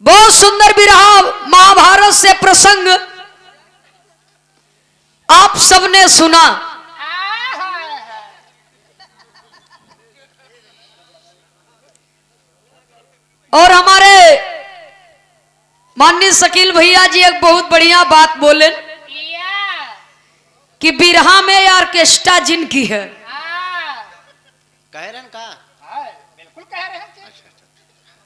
बहुत सुंदर विरहा महाभारत से प्रसंग आप सबने सुना। और हमारे माननीय शकील भैया जी एक बहुत बढ़िया बात बोले कि बिरहा में ऑर्केस्ट्रा जिनकी है कह रहे का बिल्कुल कह रहे हैं।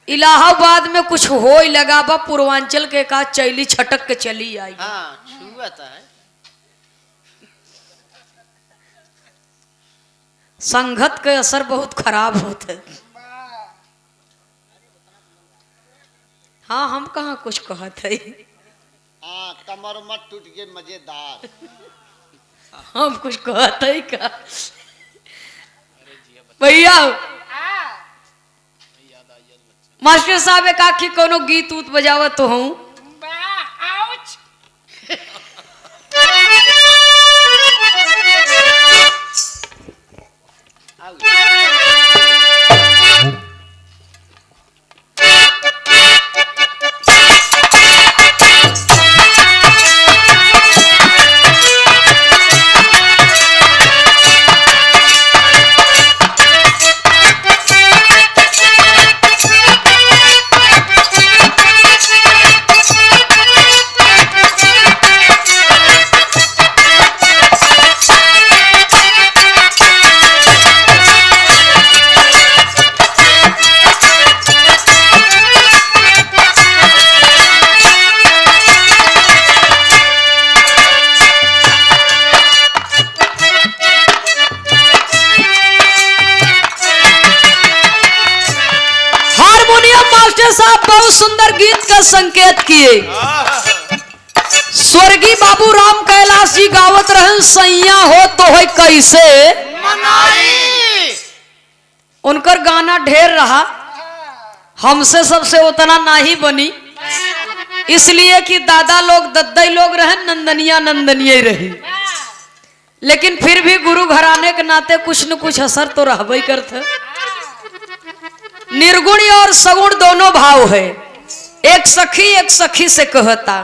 इलाहाबाद में कुछ हो ही लगा बा, पूर्वांचल के का चैली छटक के चली आई। हाँ, छुआता है। संगत के असर बहुत खराब होते। हाँ, हम कहाँ कुछ कहते हैं। कमर मत टूट गए मजेदार। हम कुछ कहते ही का भैया। मास्टर साहब एक आखी कोनो गीत उत बजावत तो हूँ। साहब बहुत सुंदर गीत का संकेत किए। स्वर्गीय बाबू राम कैलाश जी गावत रहन सैया हो तो है कैसे मनाई। उनकर गाना ढेर रहा, हमसे सबसे उतना नहीं बनी, इसलिए कि दादा लोग दद्दई लोग रहे, नंदनिया नंदनिया रही, लेकिन फिर भी गुरु घराने के नाते कुछ न कुछ असर तो रहबई करते। निर्गुणी और सगुण दोनों भाव है। एक सखी से कहता,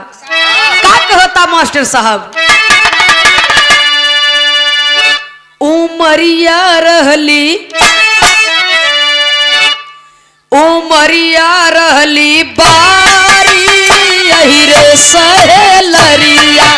क्या कहता मास्टर साहब? उमरिया रहली बारी यही रे सहेलरिया।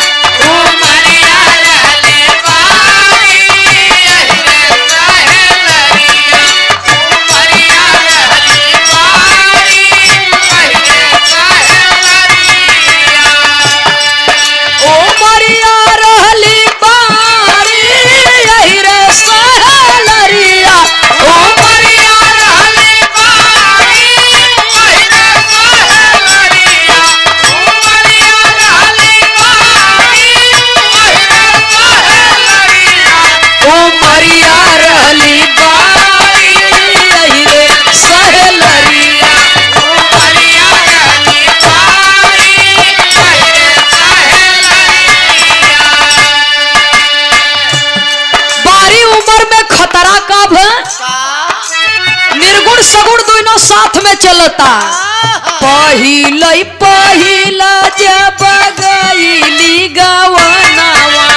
निर्गुण सगुण दोनों साथ में चलता। पहिला जब गईली गवनावा,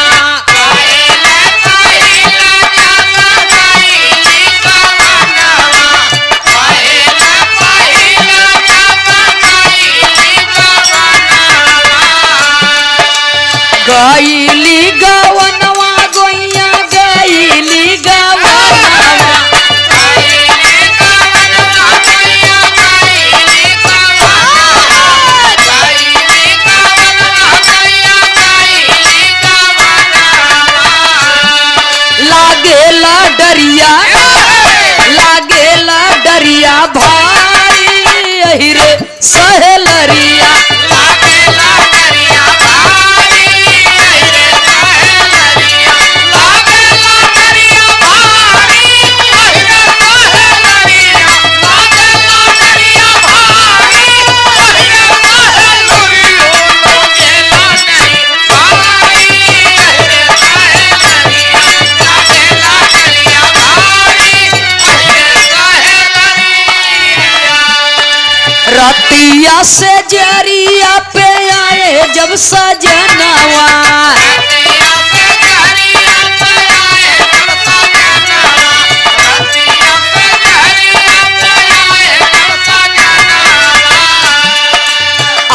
गईली गवनवा गोइया गईली गवनवा, लागेला डरिया भाई यही रे सहेलरिया। लागेला डरिया भाई यही रे सहेलरिया, लागेला डरिया भाई यही रे सहेलरिया, लागेला डरिया भाई यही रे सहेलरिया, लागेला डरिया भाई यही रे सहेलरिया, लागेला डरिया भाई। रतिया रतिया से जरिया पे आए जब सजनवा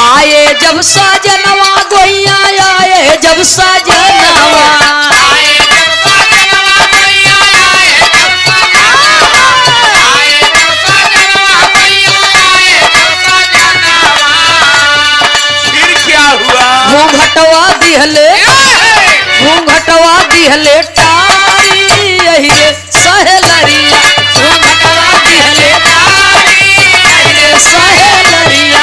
आए जब सजनवा गोइया आए जब सजनवा घूंघटवा दिहले टारी यही रे सहेलरिया घूंघटवा दिहले टारी यही रे सहेलरिया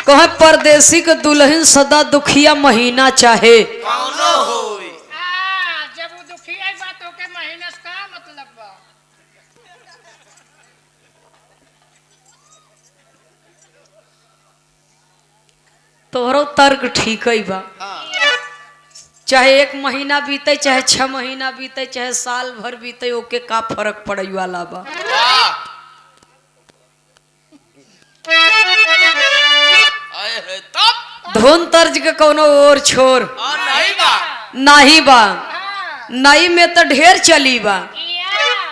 कहे परदेसी के दुल्हन सदा दुखिया महीना चाहे कौनो होई जब वो दुखी आई बात होके महीने से का मतलब बा तोहरो तर्क ठीक ही बा हाँ चाहे 1 महीना बीते चाहे 6 महीना बीते चाहे साल भर बीते ओके का फर्क पड़े वाला बा वाह आए है तब धुन तर्ज के कोनो और छोर नहीं बा नाही बा नई में तो ढेर चली बा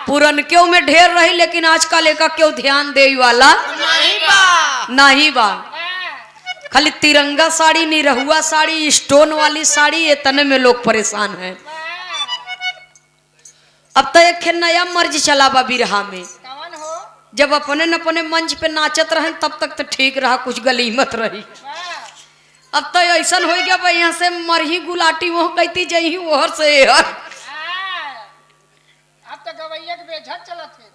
पुरनक्यों में ढेर रही लेकिन आजकल एका क्यों ध्यान दे वाला नहीं बा नाही बा खाली तिरंगा साड़ी निरहुआ साड़ी स्टोन वाली साड़ी ये तने में लोग परेशान हैं। अब तो एक नया मर्ज चला बा बिरहा में कौन हो जब अपने न अपने मंच पे नाचत रहे तब तक तो ठीक रहा कुछ गलीमत रही। अब तो ऐसा हो गया भाई यहाँ से मरही गुलाटी वो कहती जही ओहर से एहर। अब तो गवैया के बेझट चलत है।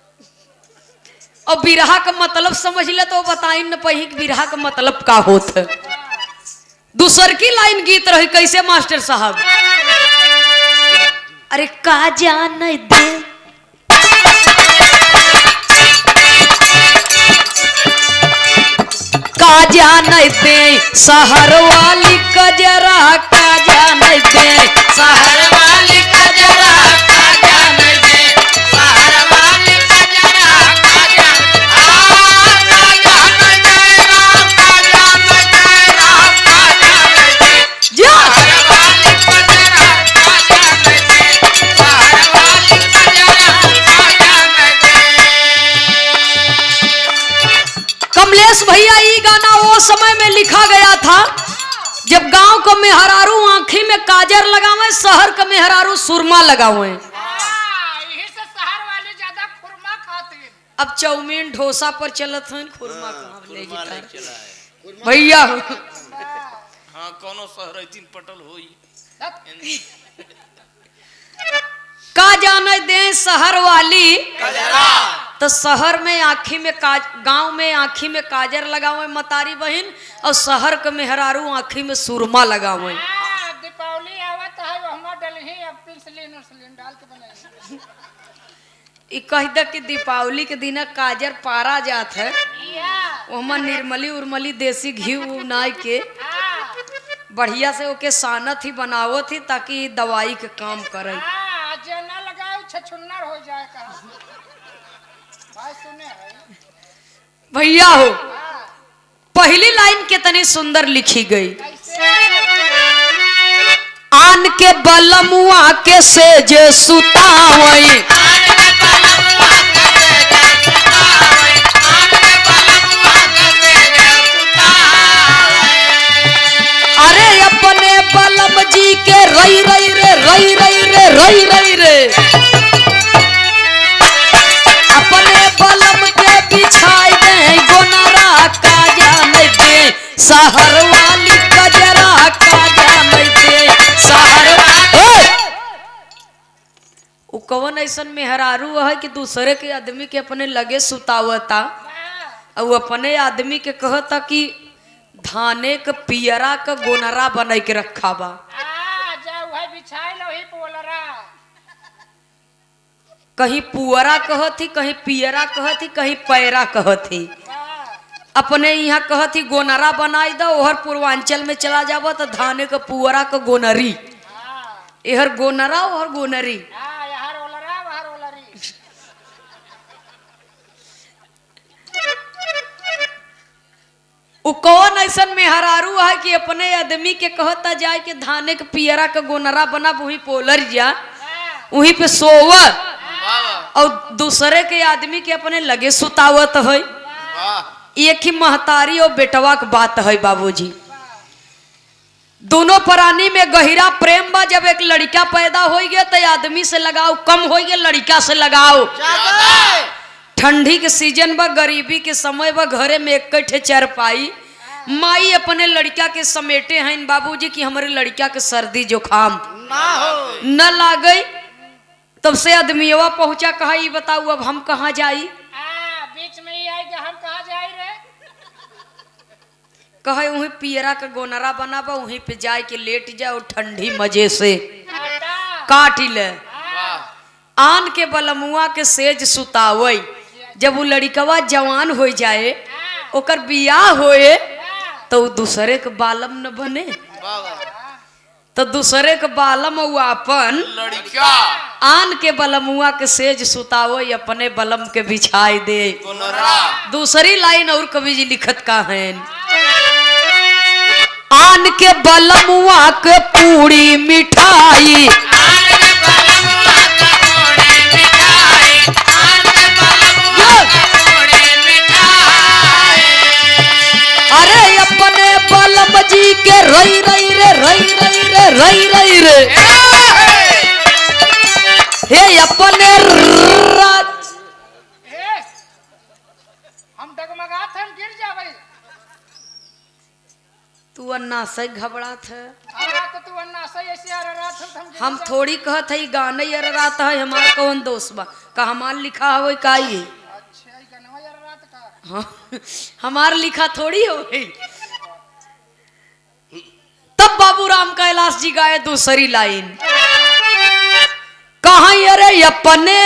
और बिरहा का मतलब समझ ले तो बताई न पही बिरहा का मतलब का होत है। दूसर की लाइन गीत रही कैसे मास्टर साहब अरे का जान दे का जान दे शहर वाली कजरा का जान दे शहर वाली कजरा का जान दे शहर वाली कजरा का जान कमलेश भैया ये गाना वो समय में लिखा गया था जब गांव को मेहरारू आंखी में काजर लगावे शहर का मेहरारू सुरमा लगावे। यही से शहर वाले ज्यादा खुरमा खाते हैं। अब चाउमीन डोसा पर चलत हैं खुरमा कहाँ लेगी भैया हाँ कोनो शहर दिन पटल होई का जाने दे शहर वाली कजरा तो शहर में आँखी में गांव में आँखी में काजर लगावे मतारी बहन और शहर के मेहरारू आँखी में सुरमा लगावे। दीपावली आवत है वहमा डलही अब पेंसिलिन डाल के बनाई। ई कह दे कि दीपावली के दिन काजर पारा जात है वहाँ निर्मली उर्मली देसी घी नाई के बढ़िया से ओके सानत ही बनावत ही ताकि दवाई के काम करे। जना लगाओ छछुन्नर हो जाए कहा भाई सुने है भैया हो पहली लाइन कितनी सुंदर लिखी गई आन के बलमुआ के सेज सुतावई अरे अपने बलम जी के रई रई रे रई रई रे रई रई रे अपने बलम के बिछाई दे गोनरा का जान दे शहर वाली कजरा का जान दे शहर वो कौन ऐसन मेहरारू है कि दूसरे के आदमी के अपने लगे सुतावता और अपने आदमी के कहता कि धाने के पियरा का गोनरा बना के रखा बा जा वही बिछाई लो ही पोलरा कहीं पुअरा कहती, कहीं पियरा कहती, कहीं पैरा कहती। अपने यहाँ कहती गोनरा बनाई दो, ओहर पूर्वांचल में चला जाबो तो धाने का पुअरा का गोनरी, एहर गोनरा ओहर गोनरी। उ कौन ऐसा मेहरारू है कि अपने आदमी के कहता जाए कि धाने के पियरा का गोनरा बना, वहीं पोलर जा, वहीं पे सोवा और दूसरे के आदमी के अपने लगे सुतावत है। एक ही महतारी और बेटवा की बात है बाबूजी। दोनों प्राणी में गहिरा प्रेम बा। जब एक लड़का पैदा हो गया तो आदमी से लगाओ कम हो गया, लड़का से लगाओ। ठंडी के सीजन बा, गरीबी के समय बा, घरे में एक कट्ठे चरपाई। माई अपने लड़का के समेटे हैं बाबूजी कि हमारे लड़का के सर्दी जुखाम न लागे। तब से आदमीवा पहुंचा, कहा ये बताऊ अब हम कहाँ जाई? बीच में ही आई कि हम कहाँ जाई रे? कहे वहीं पियरा का गोनरा बनाबा, वहीं पे जाए के लेट जाओ, ठंडी मजे से काट ले। आन के बलमुआ के सेज सुतावई। जब वो लड़कवा जवान हो जाए, ओकर बियाह होए, तो दूसरे के बालम न बने, तो दूसरे के बालम वो अपन लड़का आन के बलमुआ के सेज सुतावो, अपने बलम के बिछाई दे। दूसरी लाइन और कवि जी लिखत का है, आन के बलमुआ के पूरी मिठाई, अरे अपने बलम जी के रई रई रे रई रई रे रई रई रे, हे अपने हम डगमगात हम गिर जाबे। तू अन्ना से घबरात है, तो तू अन्ना से ऐसे अररात हम थोड़ी कहत है गाना ही अररात है। हमारा कौन दोस्त बा का हमार लिखा हो का ये? अच्छा ई गनवा अररात का। हाँ, हमार लिखा थोड़ी हो गई। तब बाबूराम कैलाश जी गाए दूसरी लाइन, कहा अरे अपने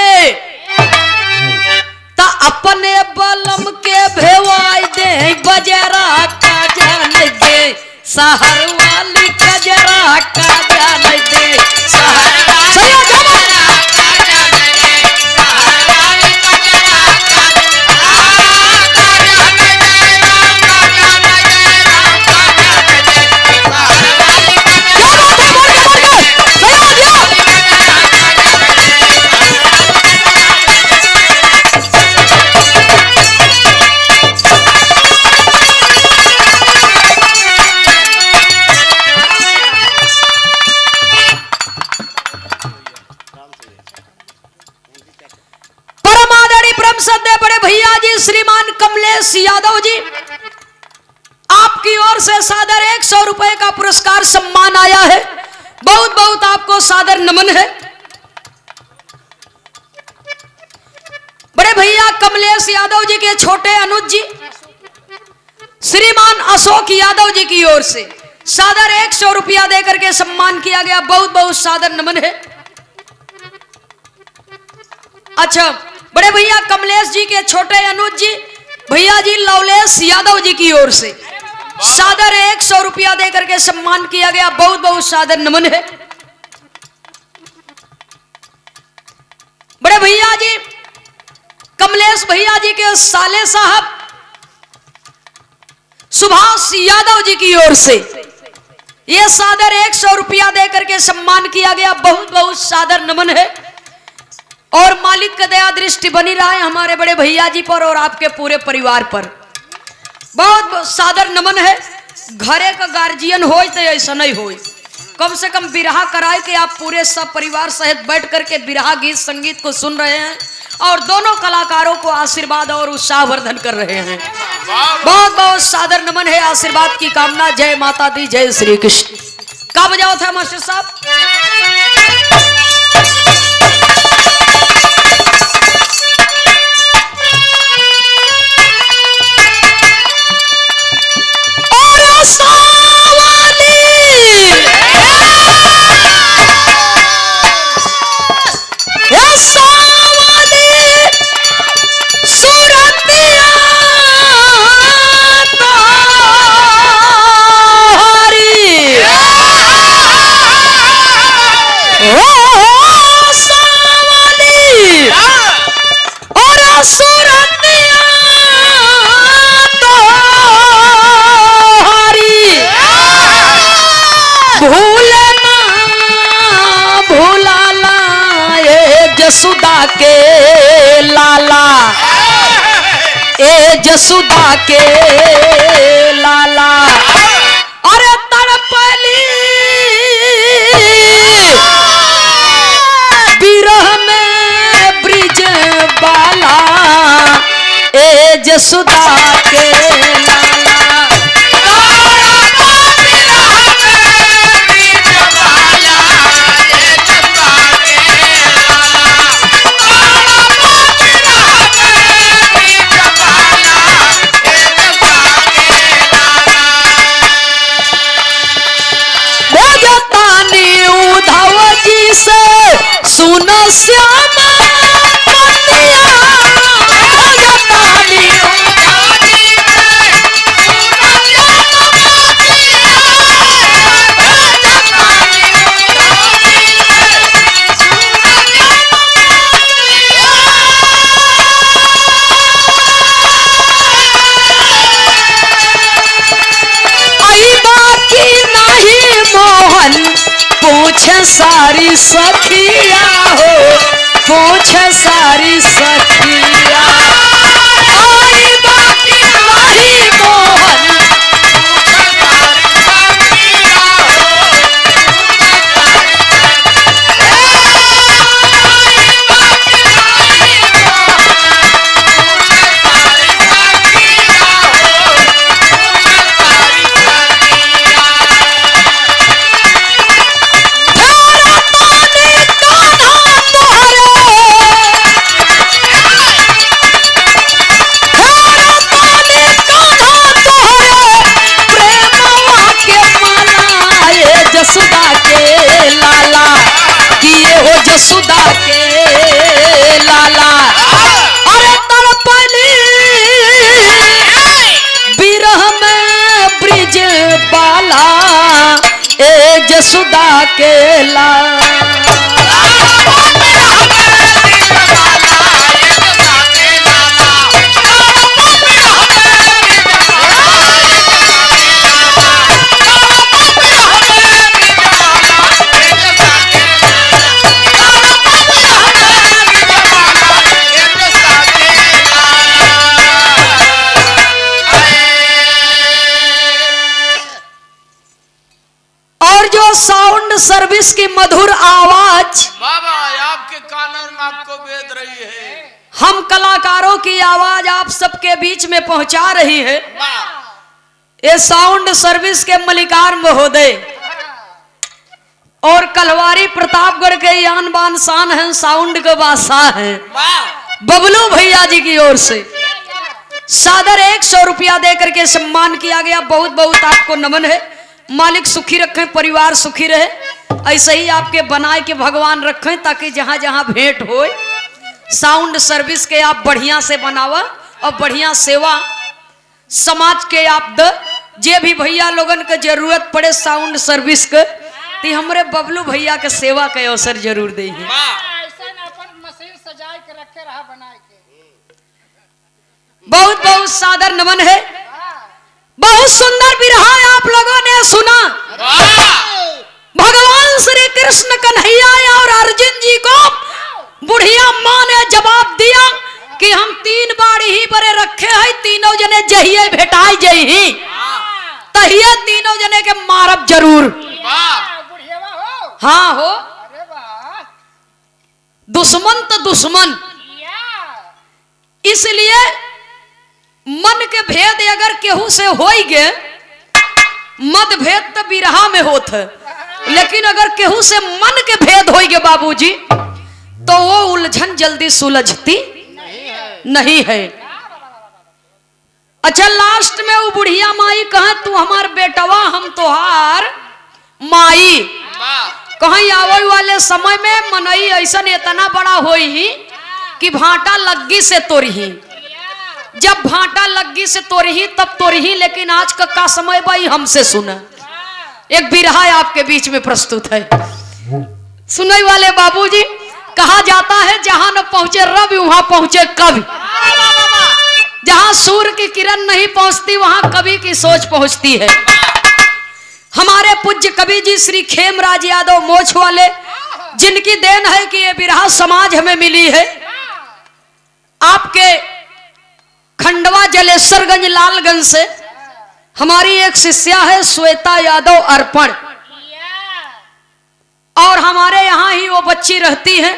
ता अपने बलम के भेवाई दे, बजरा का जान दे, शहर वाली कजरा का जान दे, शहर बड़े भैया जी श्रीमान कमलेश यादव जी, आपकी ओर से सादर 100 रुपए का पुरस्कार सम्मान आया है। बहुत बहुत आपको सादर नमन है। बड़े भैया कमलेश यादव जी के छोटे अनुज जी श्रीमान अशोक यादव जी की ओर से सादर 100 रुपया देकर के सम्मान किया गया। बहुत बहुत सादर नमन है। अच्छा, बड़े भैया कमलेश जी के छोटे अनुज जी भैया जी लवलेश यादव जी की ओर से सादर 100 रुपया देकर के सम्मान किया गया। बहुत बहुत सादर नमन है। बड़े भैया जी कमलेश भैया जी के साले साहब सुभाष यादव जी की ओर से यह सादर 100 रुपया देकर के सम्मान किया गया। बहुत बहुत सादर नमन है। और मालिक का दया दृष्टि बनी रहा है हमारे बड़े भैया जी पर और आपके पूरे परिवार पर। बहुत बहुत सादर नमन है। घरे का गार्जियन हो तो ऐसा नहीं हो, कम से कम बिरहा कराए कि आप पूरे सब परिवार सहित बैठ करके बिरहा गीत संगीत को सुन रहे हैं और दोनों कलाकारों को आशीर्वाद और उत्साहवर्धन कर रहे हैं। बहुत बहुत सादर नमन है। आशीर्वाद की कामना। जय माता दी, जय श्री कृष्ण। का बजाओ था मास्टर साहब? सावली के लाला, ए जसुदा के लाला। अरे तड़पली बिरह में ब्रिज बाला, ए जसुदा के लाला। सुनो श्यामा बंदिया, आई बाकी नहीं मोहन पूछ सारी सखिया हो, पूछ सारी सखिया। आई बाकी नहीं मोहन जसुदा के लाला, किए हो जसुदा के लाला। अरे तड़पली बिरह में ब्रिज बाला, ए जसुदा के लाला। साउंड सर्विस की मधुर आवाज बाबा आपके कानों में आपको वेद रही है, हम कलाकारों की आवाज आप सबके बीच में पहुंचा रही है। ये साउंड सर्विस के मलिकार महोदय और कलवारी प्रतापगढ़ के यान बान शान है, साउंड के बादशाह हैं बबलू भैया जी की ओर से सादर 100 रुपया देकर के सम्मान किया गया। बहुत बहुत आपको नमन है। मालिक सुखी रखें, परिवार सुखी रहे, ऐसे ही आपके बनाए के भगवान रखें ताकि जहां जहां भेंट हो साउंड सर्विस के आप बढ़िया से बनावा और बढ़िया सेवा समाज के आप द जे भी भैया लोगन के जरूरत पड़े साउंड सर्विस के ती हमरे बबलू भैया के सेवा के अवसर जरूर दे। मशीन सजा के रखे रहा बना के। बहुत बहुत सादर नमन है। बहुत सुंदर विरहा आप लोगों ने सुना। भगवान श्री कृष्ण कन्हैया और अर्जुन जी को बुढ़िया माँ ने जवाब दिया कि हम 3 बार ही बरे रखे हैं, तीनों जने जहिए भेटाई जही तहिए तीनों जने के मारब जरूर। हाँ हो, दुश्मन तो दुश्मन, इसलिए मन के भेद अगर केहू से होई गे, मत भेद तो बिरहा में होत है, लेकिन अगर केहू से मन के भेद होई गे बाबूजी तो वो उलझन जल्दी सुलझती नहीं है। अच्छा, लास्ट में वो बुढ़िया माई कहे तू हमार बेटवा हम तोहार माई। कहीं आवे वाले समय में मनई ऐसा इतना बड़ा होई ही कि भाटा लग्गी से तोरही, जब भाटा लग्गी से तोरही तब तोरही, लेकिन आज का समय भाई हमसे सुना। एक बिरहा आपके बीच में प्रस्तुत है, सुनने वाले बाबूजी। कहा जाता है जहां न पहुंचे रवि वहां पहुंचे कवि, जहां सूर्य की किरण नहीं पहुंचती वहां कवि की सोच पहुंचती है। हमारे पूज्य कवि जी श्री खेमराज यादव मोछ वाले जिनकी देन है कि ये बिरहा समाज हमें मिली है। आपके खंडवा जलेश्वरगंज लालगंज से हमारी एक शिष्या है श्वेता यादव अर्पण, और हमारे यहाँ ही वो बच्ची रहती है।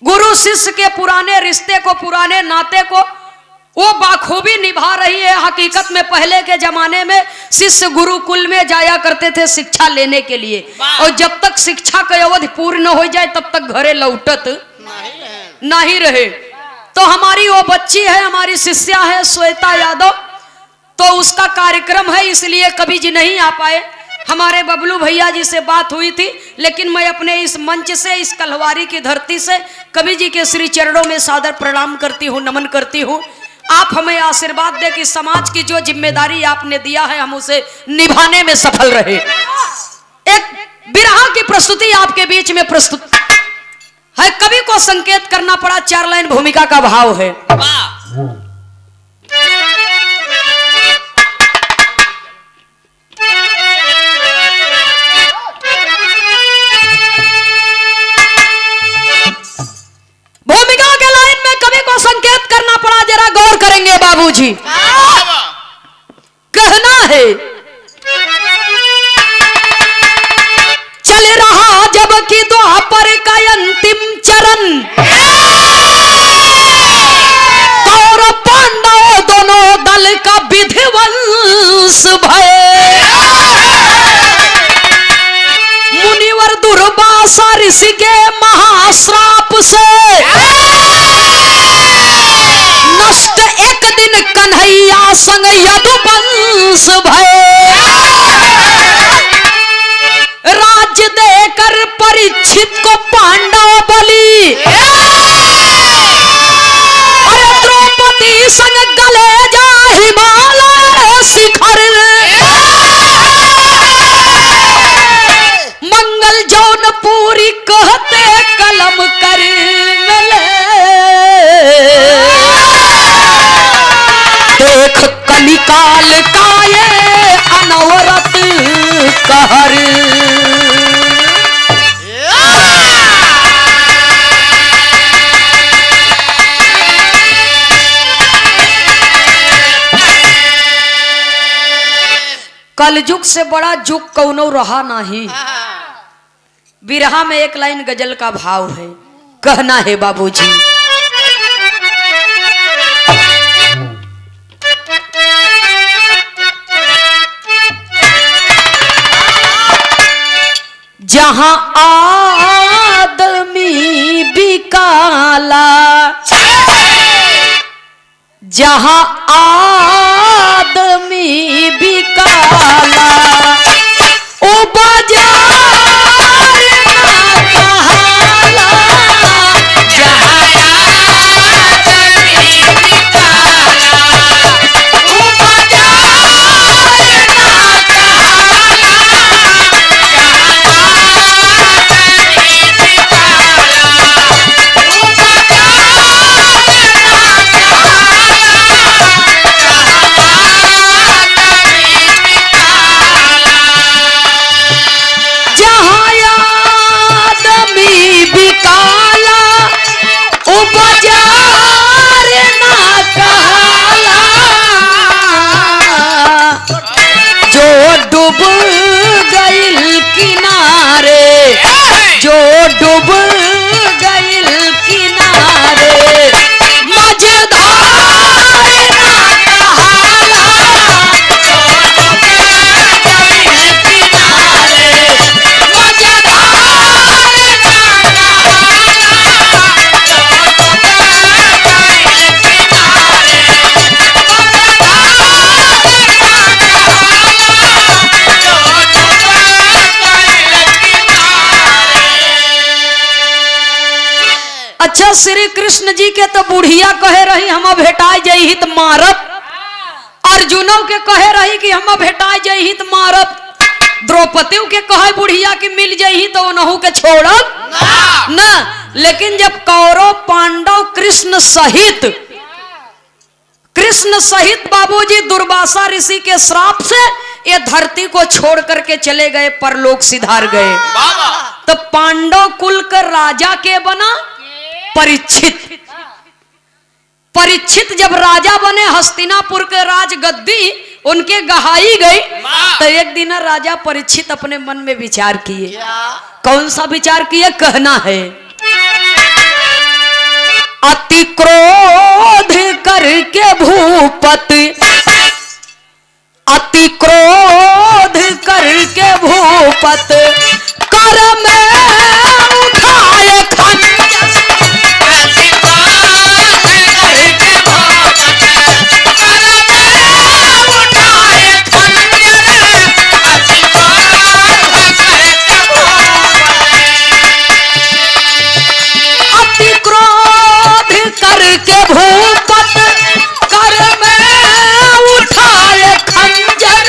गुरु शिष्य के पुराने रिश्ते को, पुराने नाते को वो बाखूबी निभा रही है। हकीकत में पहले के जमाने में शिष्य गुरुकुल में जाया करते थे शिक्षा लेने के लिए, और जब तक शिक्षा का अवधि पूर्ण न हो जाए तब तक घरे लौटत नहीं रहे। तो हमारी वो बच्ची है, हमारी शिष्या है श्वेता यादव, तो उसका कार्यक्रम है इसलिए कवि जी नहीं आ पाए। हमारे बबलू भैया जी से बात हुई थी, लेकिन मैं अपने इस मंच से, इस कलवारी की धरती से कवि जी के श्री चरणों में सादर प्रणाम करती हूँ, नमन करती हूँ। आप हमें आशीर्वाद दे कि समाज की जो जिम्मेदारी आपने दिया है हम उसे निभाने में सफल रहे। एक बिरहा की प्रस्तुति आपके बीच में प्रस्तुत है। कवि को संकेत करना पड़ा, 4 लाइन भूमिका का भाव है। भूमिका के लाइन में कवि को संकेत करना पड़ा, जरा गौर करेंगे बाबूजी। कहना है चल रहा जबकि द्वापर का अंतिम चरण, कौरव पांडव दोनों दल का विध्वंस भय, मुनिवर दुर्वासा ऋषि के महाश्राप से नष्ट एक दिन कन्हैया संग यदुवंश भय, राज्य देकर परीक्षित को पांडव बलि, अरे द्रौपदी संग गले जा हिमालय शिखर, मंगल जौनपुरी कहते कलम कर मिले, देख कलिकाल का ये अनवरत कहर। कलयुग से बड़ा जुग कौनो रहा नहीं। बिरहा में 1 लाइन गजल का भाव है। कहना है बाबूजी, जहां आदमी बिकाला, जहां आदमी बिकाला, ओ बाजार ना कहाला, जहां आदमी बिकाला, ओ बाजार ना जो डूब गइल किनारे, मझधार ना कहाला, जो डूब गइल किनारे, मझधार ना कहाला, जो डूब गइल किनारे, अच्छा श्री कृष्ण जी के तो बुढ़िया कहे रही हम भेटाई जही त मारब, अर्जुनों के कहे रही कि हम भेटाई जही त मारब, द्रौपदी के कहे बुढ़िया की मिल जही तो उनहु के छोड़ब ना। लेकिन जब कौरव पांडव कृष्ण सहित बाबूजी दुर्वासा ऋषि के श्राप से ये धरती को छोड़ करके चले गए, परलोक सिधार गए। तो पांडव कुल का राजा के बना परीक्षित। परीक्षित जब राजा बने, हस्तिनापुर के राज गद्दी उनके गहाई गई, तो एक दिन राजा परीक्षित अपने मन में विचार किए। कौन सा विचार किए? कहना है, अति क्रोध करके भूपति, अति क्रोध करके भूपत कर में उठाए खंजर, अति क्रोध करके भूपत कर में उठाए खंजर, अति क्रोध करके भूपत कर में उठाए खंजर,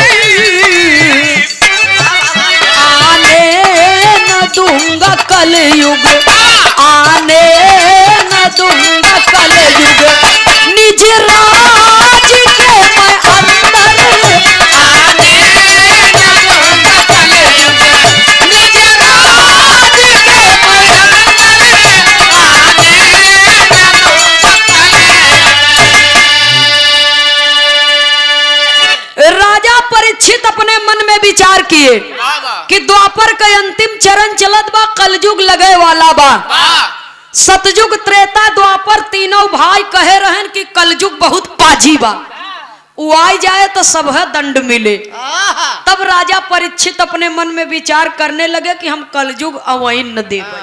आने न दूंगा कलयुग, आने न दूंगा कलयुग, निज राज के मैं अंदर, आने न दूंगा कलयुग, निज राज के मैं अंदर, आने न दूंगा कलयुग। राजा परीक्षित अपने मन में विचार किए कि द्वापर का अंतिम चरण चलत बा, कलयुग लगे वाला बा। सतयुग, त्रेता, द्वापर तीनों भाई कहे रहन कि कलयुग बहुत पाजी बा, वो आ जाए तो सब है दंड मिले। तब राजा परीक्षित अपने मन में विचार करने लगे कि हम कलयुग अवैन न देवे,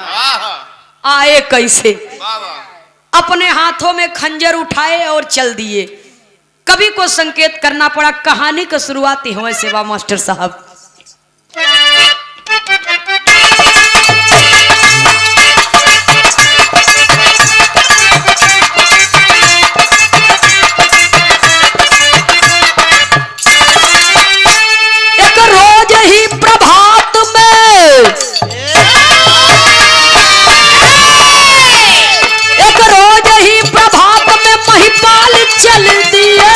आए कैसे। अपने हाथों में खंजर उठाए और चल दिए। कवि को संकेत करना पड़ा। कहानी का शुरुआत ही हुए सेवा मास्टर साहब। एक रोज ही प्रभात में, एक रोज ही प्रभात में महिपाल चल दिए,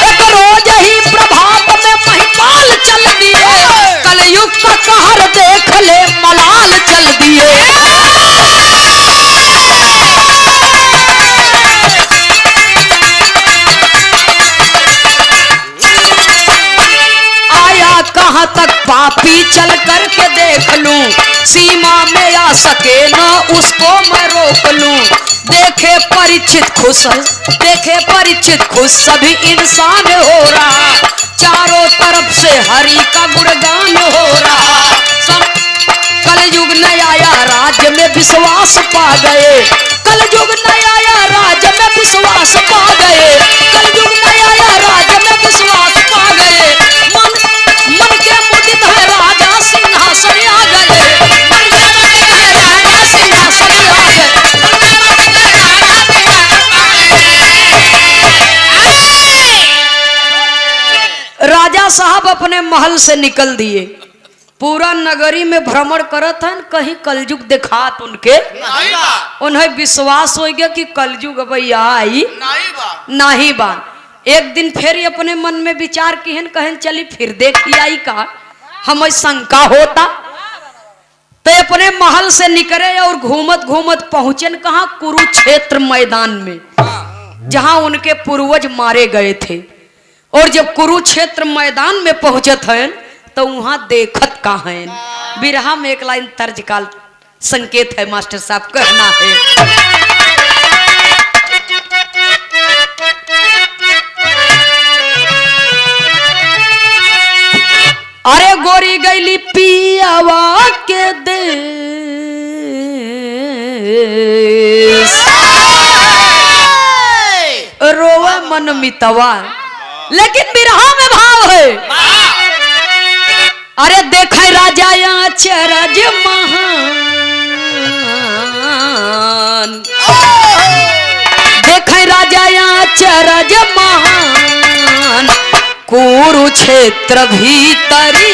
एक रोज ही प्रभात में महिपाल चल दिए, कलयुग का कहर देख ले मलाल चल दिए। आया कहाँ तक पापी चल करके देख लूं, सीमा में आ सके न उसको मैं रोक लूं। देखे परीक्षित खुश, देखे परीक्षित खुश, सभी इंसान हो रहा, चारों तरफ से हरि का गुणगान हो रहा। कलयुग न आया राज्य में विश्वास पा गए, कलयुग न आया राज्य में विश्वास पा गए, कलयुग न आया राज्य में विश्वास पा गए। मन मन के मुदित है राजा सिंहासन आ गए, मन के मुदित है राजा सिंहासन आ गए, मन के मुदित है राजा सिंहासन आ गए। राजा साहब अपने महल से निकल दिए, पूरा नगरी में भ्रमण करत हन, कहीं कलयुग दिखात उनके उन्हें विश्वास हो गया कि कलयुग अब आई नहीं बा। एक दिन फिर अपने मन में विचार किहन, कहन चली फिर देखी आई का, हमें शंका होता। तो अपने महल से निकले और घूमत घूमत पहुंचन कहा, कुरुक्षेत्र मैदान में, जहां उनके पूर्वज मारे गए थे। और जब कुरुक्षेत्र मैदान में पहुंचत हैं तो वहां देखत का है। बिरहा में एक लाइन तर्ज का संकेत है मास्टर साहब, कहना है, अरे गोरी गईली पियावा के देश, रोवा मन मितवा। लेकिन बिरहा में भाव है, अरे देखे राजा चरज महान, देखे राजा चरज महान, कुरुक्षेत्र भीतरी,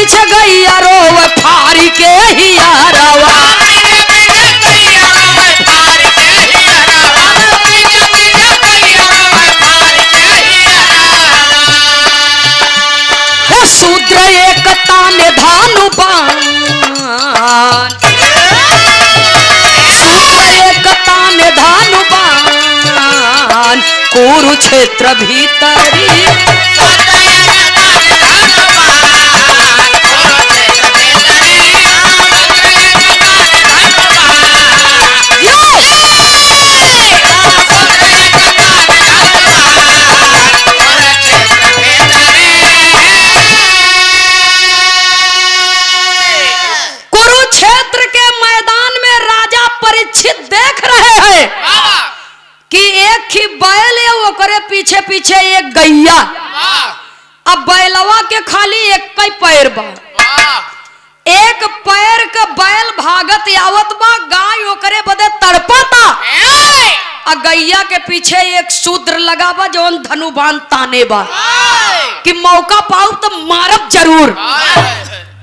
पीछे गैया रोवे फारी के हियारावा। शूद्र एक ताने धानु बाण, शूद्र एक ताने धानु बाण, कुरुक्षेत्र भीतरी। पीछे पीछे एक गैया, अब बैलवा के खाली एक कई पैर बा, एक पैर का बैल भागत आवत बा, गाय ओकरे बदे तड़पता, आ गैया के पीछे एक शूद्र लगा बा जौन धनुबान ताने बा कि मौका पाऊ तो मारब जरूर।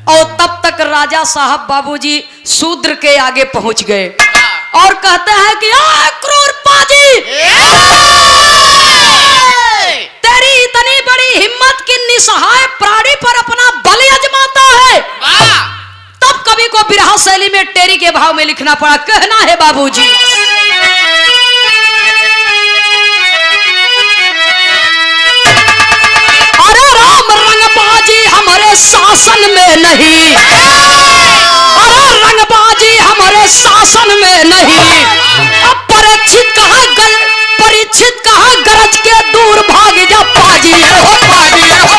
और तब तक राजा साहब बाबूजी शूद्र के आगे पहुंच गए और कहते हैं कि क्रूर पाजी, तेरी इतनी बड़ी हिम्मत कि निसहाय प्राणी पर अपना बल आजमाता है। तब कवि को बिरहा शैली में टेरी के भाव में लिखना पड़ा, कहना है बाबूजी। अरे राम रंगबाजी हमारे शासन में नहीं, अरे रंगबाजी हमारे शासन में नहीं। अब परीक्षित कहाँ गरज के दूर भाग जा पाजी, हो पाजी, हो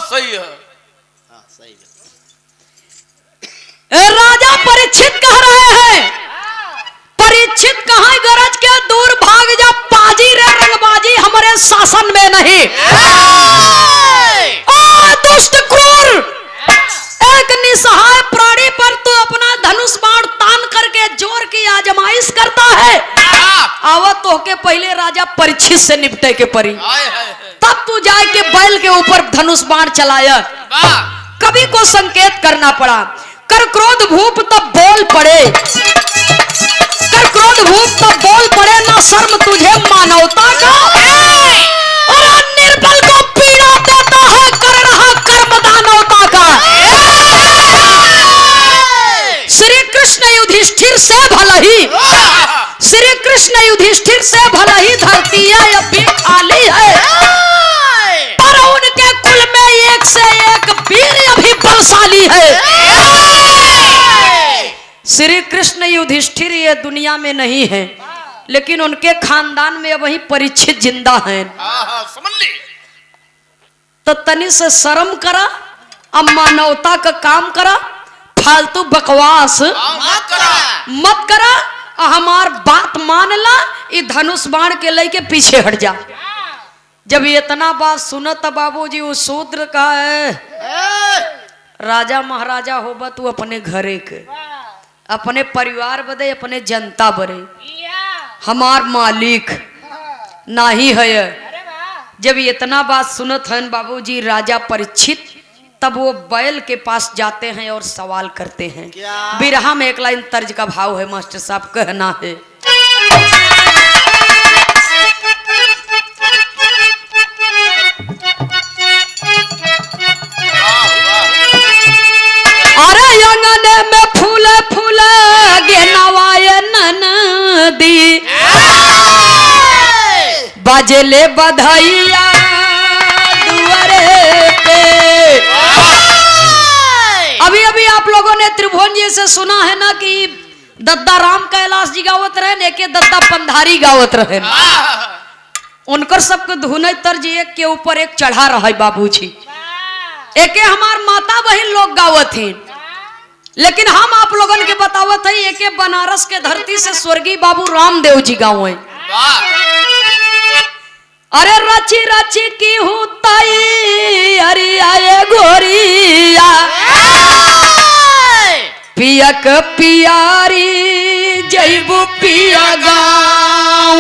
सही है। सही है। राजा परीक्षित कह रहे हैं, परीक्षित कहाँ गरज के दूर भाग जा पाजी रे, रंगबाजी हमारे शासन में नहीं। दुष्ट क्रूर, एक निसहाय प्राणी पर तू अपना धनुष बाण तान करके जोर की आजमाइश करता है। आवत तो के पहले राजा परीक्षित से निपटे के परी, तब तू जाए के बैल के ऊपर धनुष बाण चलाया। कवि को संकेत करना पड़ा, कर क्रोध भूप तब बोल पड़े, कर क्रोध भूप तब बोल पड़े, ना शर्म तुझे मानवता का। और निर्बल को पीड़ा देता है, कर रहा कर्म दानवता का। श्री कृष्ण युधिष्ठिर से भला ही, श्री कृष्ण युधिष्ठिर से भला ही धरती अभी खाली है, पर उनके कुल में एक से एक वीर अभी बलशाली है। श्री कृष्ण युधिष्ठिर ये दुनिया में नहीं है, लेकिन उनके खानदान में वही परीक्षित जिंदा हैं। समझ ली। तो तनी से शर्म करा, अब मानवता का काम करा, फालतू बकवास मत करा, हमार बात मान ला, ये धनुष बाण के लेके पीछे हट जा। जब ये इतना बात सुनत बाबूजी उस शूद्र का है, राजा महाराजा होबा तू अपने घरे के, अपने परिवार बदे, अपने जनता बरे, हमार मालिक नाही है। जब इतना बात सुनत हैं बाबूजी राजा परीक्षित, तब वो बैल के पास जाते हैं और सवाल करते हैं। बिरहा में एक लाइन तर्ज का भाव है मास्टर साहब, कहना है। अरे अंगने में फूले फूले गेनवाए ननदी, बाजले बधाइया दुआरे पे। अभी अभी आप लोगों ने त्रिभुवन जी से सुना है ना कि दद्दा राम कैलाश जी गावत रहे, एक दद्दा पंधारी गावत रहे। उनकर सबके धुन तर्ज एक के ऊपर एक चढ़ा रहा है बाबूजी। एक हमार माता बहन लोग गावत हैं, लेकिन हम आप लोगन के बतावत है एक बनारस के धरती से स्वर्गीय बाबू रामदेव जी गाँव है। अरे रची रची की हूँ ताई अरे आए गोरिया, पियक पियारी जैबू पिया गाँव।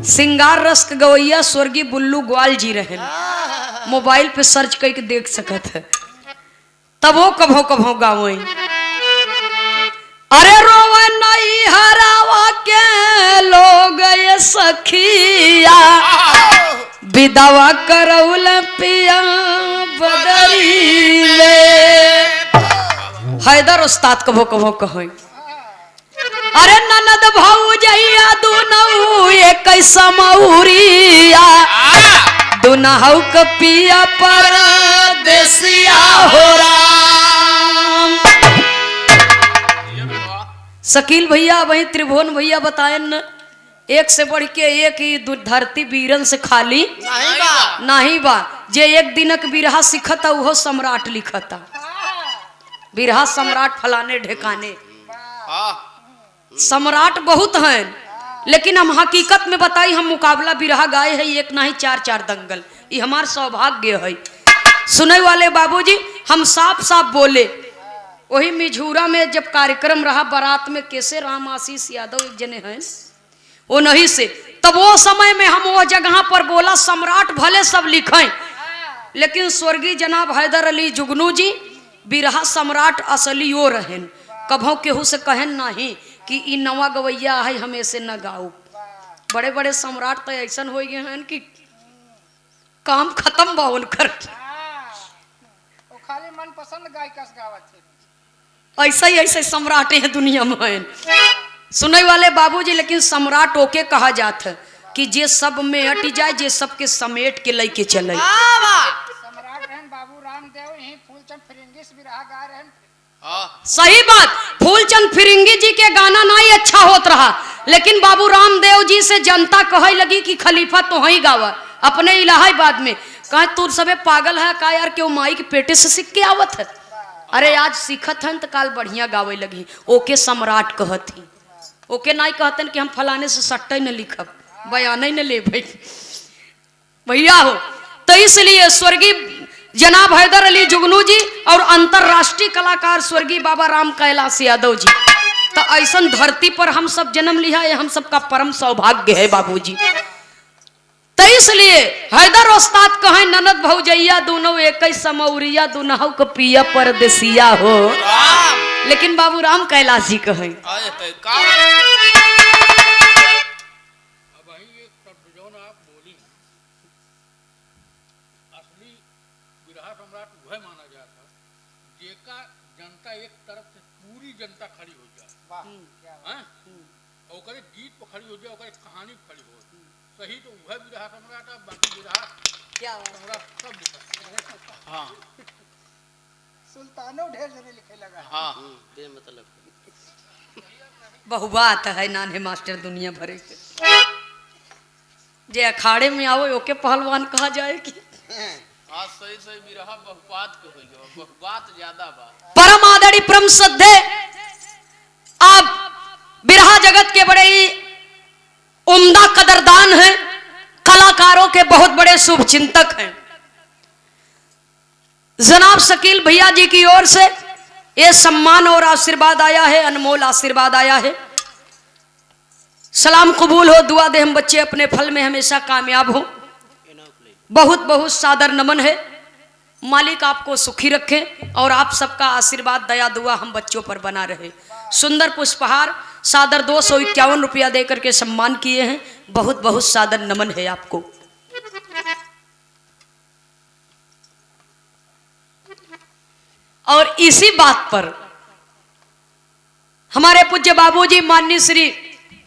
सिंगार रस के गवैया स्वर्गीय बुल्लू ग्वाल जी रहे, मोबाइल पे सर्च करके देख सकत है। तब वो कभो कभो गाँव। अरे रोवे नहीं हरावा के लोग ये सखिया, विधवा करौल पिया बदरीले। हैदर उस्ताद कभो कभो कहो। अरे ननद भौजैया दुनऊ एक समौरिया, दुनहु क पिया परदेसिया हो राम। शकील भैया वही त्रिभुवन भैया बताए न, एक से बढ़ के एक ही धरती वीरन से खाली नहीं बा। जे एक दिनक बिरहा सिखता उहो सम्राट लिखता, बिरहा सम्राट फलाने ढेकाने। सम्राट बहुत हैं, लेकिन हम हकीकत में बताई हम मुकाबला बिरहा गाए है, एक नहीं चार चार दंगल। ये हमार सौभाग्य है। सुने वाले बाबूजी हम साफ साफ बोले। वही मिझूरा में जब कार्यक्रम रहा बारात में, कैसे राम आशीष यादव एक जने हैं वो नहीं से, तब वो समय में हम वो जगह पर बोला सम्राट भले सब लिखें, लेकिन स्वर्गीय जनाब हैदर अली जुगनू जी बिरहा सम्राट असली वो रहन। कभों केहू से कहन नहीं कि ई नवा गवैया है हम ऐसे न गाओ। बड़े बड़े सम्राट तो ऐसा हो गए हैं कि काम खत्म बा उनकर। वो खाली मनपसंद गायिका से गावत थे। ऐसा ही ऐसे सम्राट है दुनिया में सुने वाले बाबूजी। लेकिन सम्राट ओके कहा जाता है कि जे सब में हट जाए, जे सबके समेट के लेके चले। सम्राट रहन बाबू रामदेव, यही फूलचंद फिरंगी से बिरहा गा रहन। सही बात, फूलचंद फिरंगी जी के गाना नहीं अच्छा होत रहा, लेकिन बाबू रामदेव जी से जनता कहे लगी कि खलीफा तो ही गावा अपने इलाहाबाद में। कहे तू सबे पागल है का यार, क्यों माई के पेटे से सीख के आवत है। अरे आज सीखत हैं तो काल बढ़िया गावे लगी। ओके सम्राट कहती, ओके नहीं कहते कि हम फलाने से सट्टे न लिखब, बयान न ले भैया हो। तो इसलिए स्वर्गीय जनाब हैदर अली जुगनू जी और अंतरराष्ट्रीय कलाकार स्वर्गीय बाबा राम कैलाश यादव जी, तो ऐसा धरती पर हम सब जन्म लिया है, हम सबका परम सौभाग्य है बाबूजी। तो इसलिए हैदर उस्ताद कहें ननद भौजैया दोनों एक ही समौरिया, दुनहु को पिया परदेसिया हो। लेकिन बाबू राम कैलाश जी कहें जनता एक तरफ से पूरी जनता खड़ी हो जाए, और गीत पर खड़ी हो जाए, कहानी पर खड़ी हो। सही तो वह बिरहा सम्राट है, बाकी बिरहा क्या सम्राट सब लिखा। हाँ सुल्तानो ढेर जने लिखे लगा। हाँ मतलब बहुबात है नाने मास्टर दुनिया भरे के। जे अखाड़े में आओ ओके पहलवान कहा जाए कि हाँ सही सही बिरहा बहुबात के होई, बहुबात ज्यादा बा। परम आदरणीय परम श्रद्धे आप बिरहा जगत के बड़े ही उम्दा कदरदान हैं, कलाकारों के बहुत बड़े शुभ चिंतक हैं। जनाब शकील भैया जी की ओर से ये सम्मान और आशीर्वाद आया है, अनमोल आशीर्वाद आया है। सलाम कबूल हो, दुआ दे हम बच्चे अपने फल में हमेशा कामयाब हो। बहुत बहुत सादर नमन है। मालिक आपको सुखी रखे और आप सबका आशीर्वाद दया दुआ हम बच्चों पर बना रहे। सुंदर पुष्पहार सादर 251 रुपया देकर के सम्मान किए हैं। बहुत बहुत सादर नमन है आपको। और इसी बात पर हमारे पूज्य बाबूजी माननीय श्री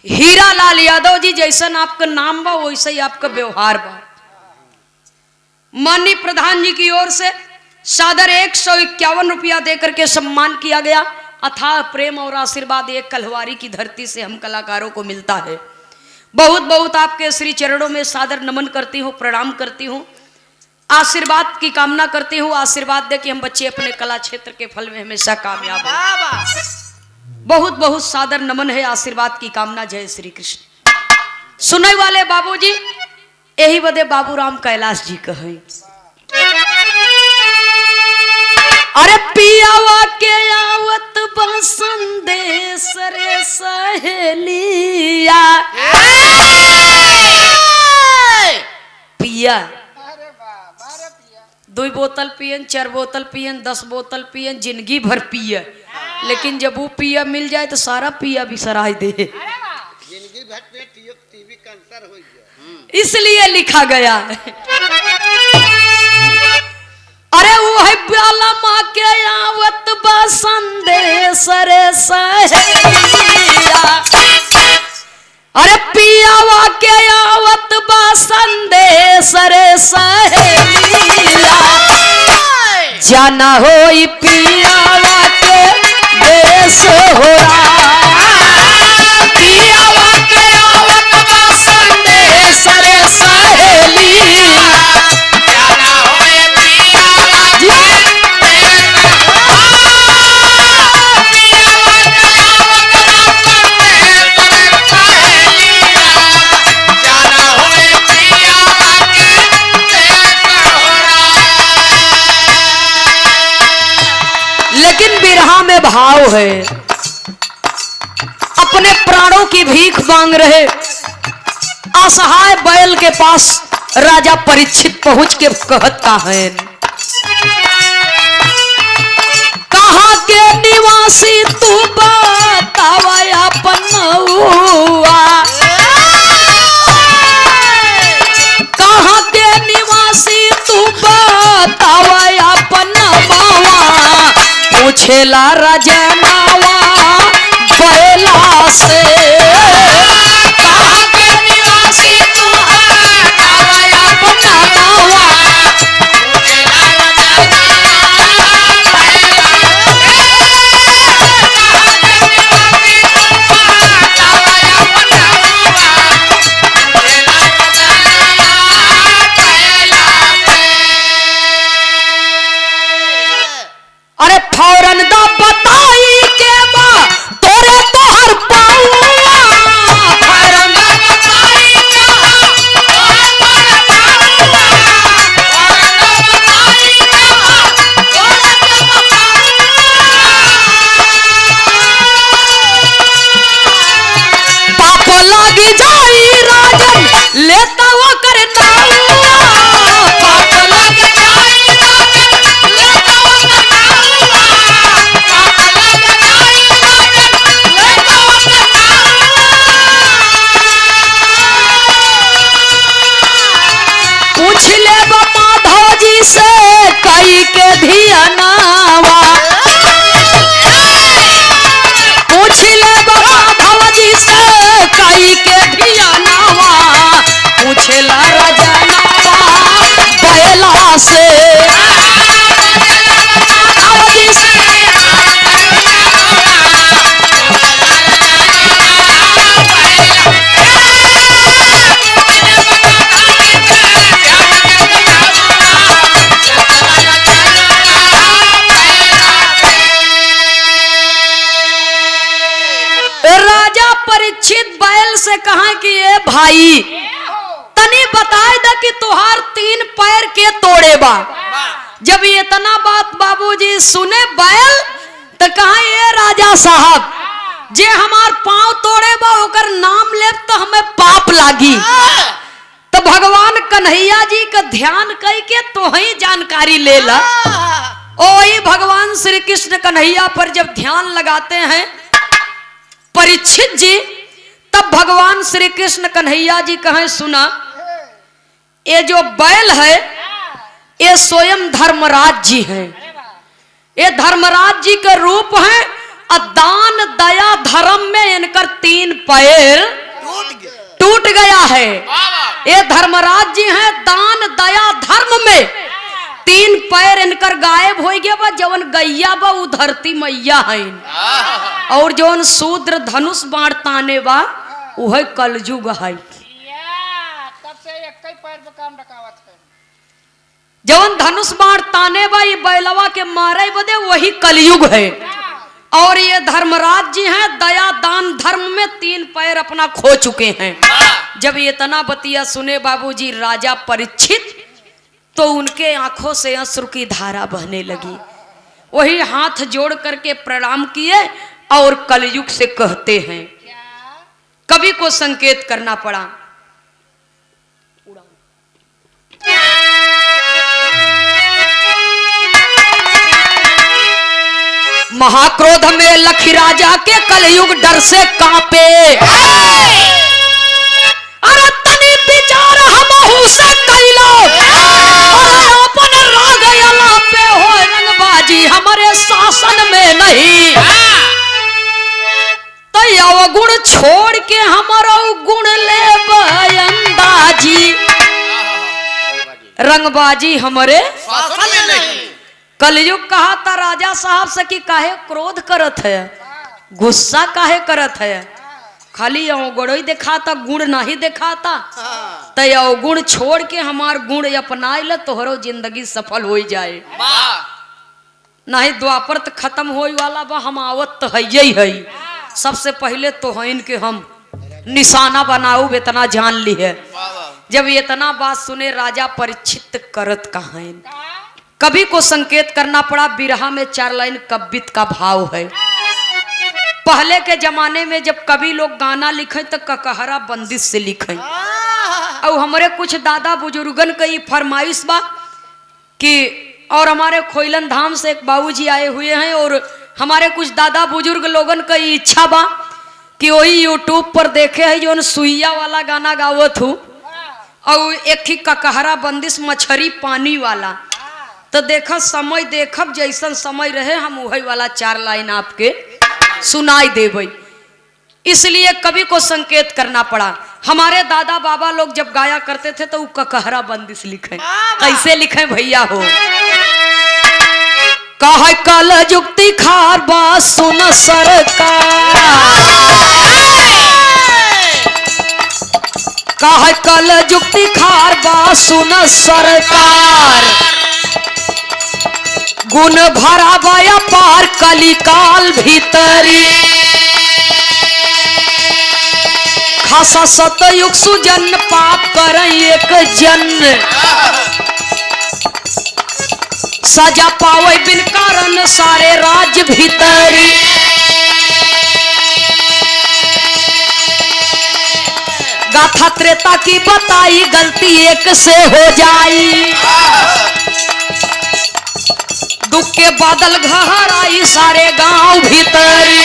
हीरा लाल यादव जी, जैसा आपका नाम बा वैसे ही आपका व्यवहार बा। माननीय प्रधान जी की ओर से सादर 151 रुपया देकर के सम्मान किया गया। अथाह प्रेम और आशीर्वाद एक कलवारी की धरती से हम कलाकारों को मिलता है। बहुत बहुत आपके श्री चरणों में सादर नमन करती हूँ, प्रणाम करती हूँ, आशीर्वाद की कामना करती हूँ। आशीर्वाद दे कि हम बच्चे अपने कला क्षेत्र के फल में हमेशा कामयाब हो। बहुत बहुत सादर नमन है, आशीर्वाद की कामना। जय श्री कृष्ण। सुनने वाले बाबूजी यही बदे बाबू राम कैलाश जी कहे, अरे पियावा के आवत संदेश रे सहेलिया पिया अरे वाह मारे पिया 2 बोतल पियन 4 बोतल पियन 10 बोतल पियन जिंदगी भर पिया लेकिन जब वो पिया मिल जाए तो सारा पिया भी सराय दे अरे वाह जिंदगी भर पे टीवी कैंसर हो गया। इसलिए लिखा गया है। अरे वो है प्याला माँ के आवत बा संदेश रे सहेलिया अरे पियावा के आवत बा संदेश रे सहेलिया जाना होई पियावा के देश हो पियावा के आवत बा संदेश रे सहेलिया जाना होए पियावा जाना होए पियावा के लेकिन बिरहा में भाव है अपने प्राणों की भीख मांग रहे असहाय बैल के पास राजा परीक्षित पहुंच के कहता है कहाँ के निवासी तू बतावा अपनौआ कहाँ के निवासी तू बतावा अपनौआ पूछेला रजनावा बैला से कहाँ के निवासी तू बतावा अपनौआ अरे फौरन दा बताई के बा तोरे तोहर पाऊआ फौरन दा बताई के बा तोरे तोहर पाऊआ फौरन दा बताई के बा तोरे तोहर पाऊआ पाप लागी जाई राजन लेता वो कर नाऊआ पाप लागी जाई राजन लेता वो कर पूछ ले माधव जी से कई के धियानावा पूछ ले माधव जी से कई के धियानावा पूछला रजनावा बैला से माधव जी से राजा परीक्षित बैल से कहा कि ये भाई तनी बताए दा कि तुहार 3 पैर के तोड़े बा जब ये इतना बात बाबूजी सुने बैल तो कहा ये राजा साहब जे हमार पांव तोड़े बा ओकर नाम ले तो हमें पाप लागी तो भगवान कन्हैया जी का ध्यान कई के तो ही जानकारी ले ला वही भगवान श्री कृष्ण कन्हैया पर जब ध्यान लगाते हैं परीक्षित जी तब भगवान श्री कृष्ण कन्हैया जी कहें सुना ये जो बैल है ये स्वयं धर्मराज जी हैं ये धर्मराज जी के रूप हैं और दान दया धर्म में इनकर 3 पैर टूट गया है ये धर्मराज जी हैं दान दया धर्म में 3 पैर इनकर गायब हो गया बा जवन गैया बा उ धरती मैया है और जवन शूद्र धनुष बाण ताने बा वह कलयुग है तब से एक ही पैर पे काम रकावत है जवन धनुष बाण ताने बा ये बैलवा के मारे बदे वही कलयुग है और ये धर्मराज जी हैं दया दान धर्म में 3 पैर अपना खो चुके हैं जब ये इतना बतिया सुने बाबूजी राजा परीक्षित तो उनके आंखों से अश्रु की धारा बहने लगी वही हाथ जोड़ करके प्रणाम किए और कलयुग से कहते हैं। कवि को संकेत करना पड़ा। महाक्रोध में लखी राजा के कलयुग डर से कांपे। अरे तनी विचार हमहू से कैलो अपन राग अला पे हो रंगबाजी हमारे शासन में नहीं। तो अवगुण छोड़ के हमारा गुण ले अंदाजी रंगबाजी हमारे शासन में नहीं। कलयुग कहा था राजा साहब से कि काहे क्रोध करत है, गुस्सा काहे करत है, खाली अवगुण दिखाता गुण नहीं दिखाता। तो अवगुण छोड़ के हमार गुण अपनाए ले तोहरो जिंदगी सफल हो जाए। नहीं द्वापर तो खत्म होए वाला बा, हम आवत तो है। सबसे पहले तो है के हम निशाना बनाऊ इतना जान ली है। जब इतना बात सुने राजा परीक्षित करत कहां कवि को संकेत करना पड़ा। बिरहा में 4 लाइन कवित का भाव है। पहले के जमाने में जब कवि लोग गाना लिखे तो ककहरा बंदिश से लिखे। और हमारे कुछ दादा बुजुर्गन की फरमाइश बा कि और हमारे खोइलन धाम से एक बाबूजी आए हुए हैं और हमारे कुछ दादा बुजुर्ग लोगन की इच्छा बा कि वही यूट्यूब पर देखे है जो सुइया वाला गाना गावत हूँ और एक ही ककहरा बंदिश मछरी पानी वाला। तो देखा समय देखब जैसन समय रहे हम वही वाला 4 लाइन आपके सुनाई देबै। इसलिए कवि को संकेत करना पड़ा। हमारे दादा बाबा लोग जब गाया करते थे तो वो ककहरा बंदिश लिखे। कैसे लिखे भैया हो? कहे कल जुक्ति खार बात सुन सरकार, कहे कल जुक्ति खार बात सुन सरकार, गुण भरा बया पार कलिकाल भीतरी, खासा सतयुग सुजन पाप कर एक जन, सजा पावे बिन कारण सारे राज्य भीतरी, गाथा त्रेता की बताई गलती एक से हो जाई, दुख के बादल घर आई सारे गांव भीतरी,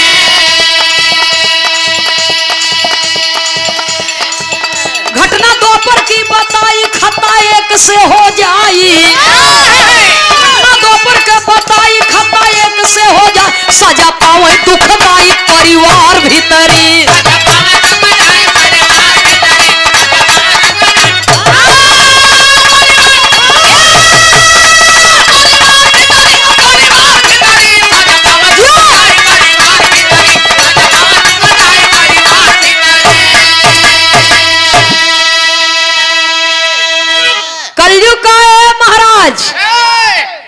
घटना दोपहर की बताई खता एक से हो जाई, घटना दोपहर के बताई खता एक से हो जाए, सजा पावे दुखदाई परिवार भीतरी,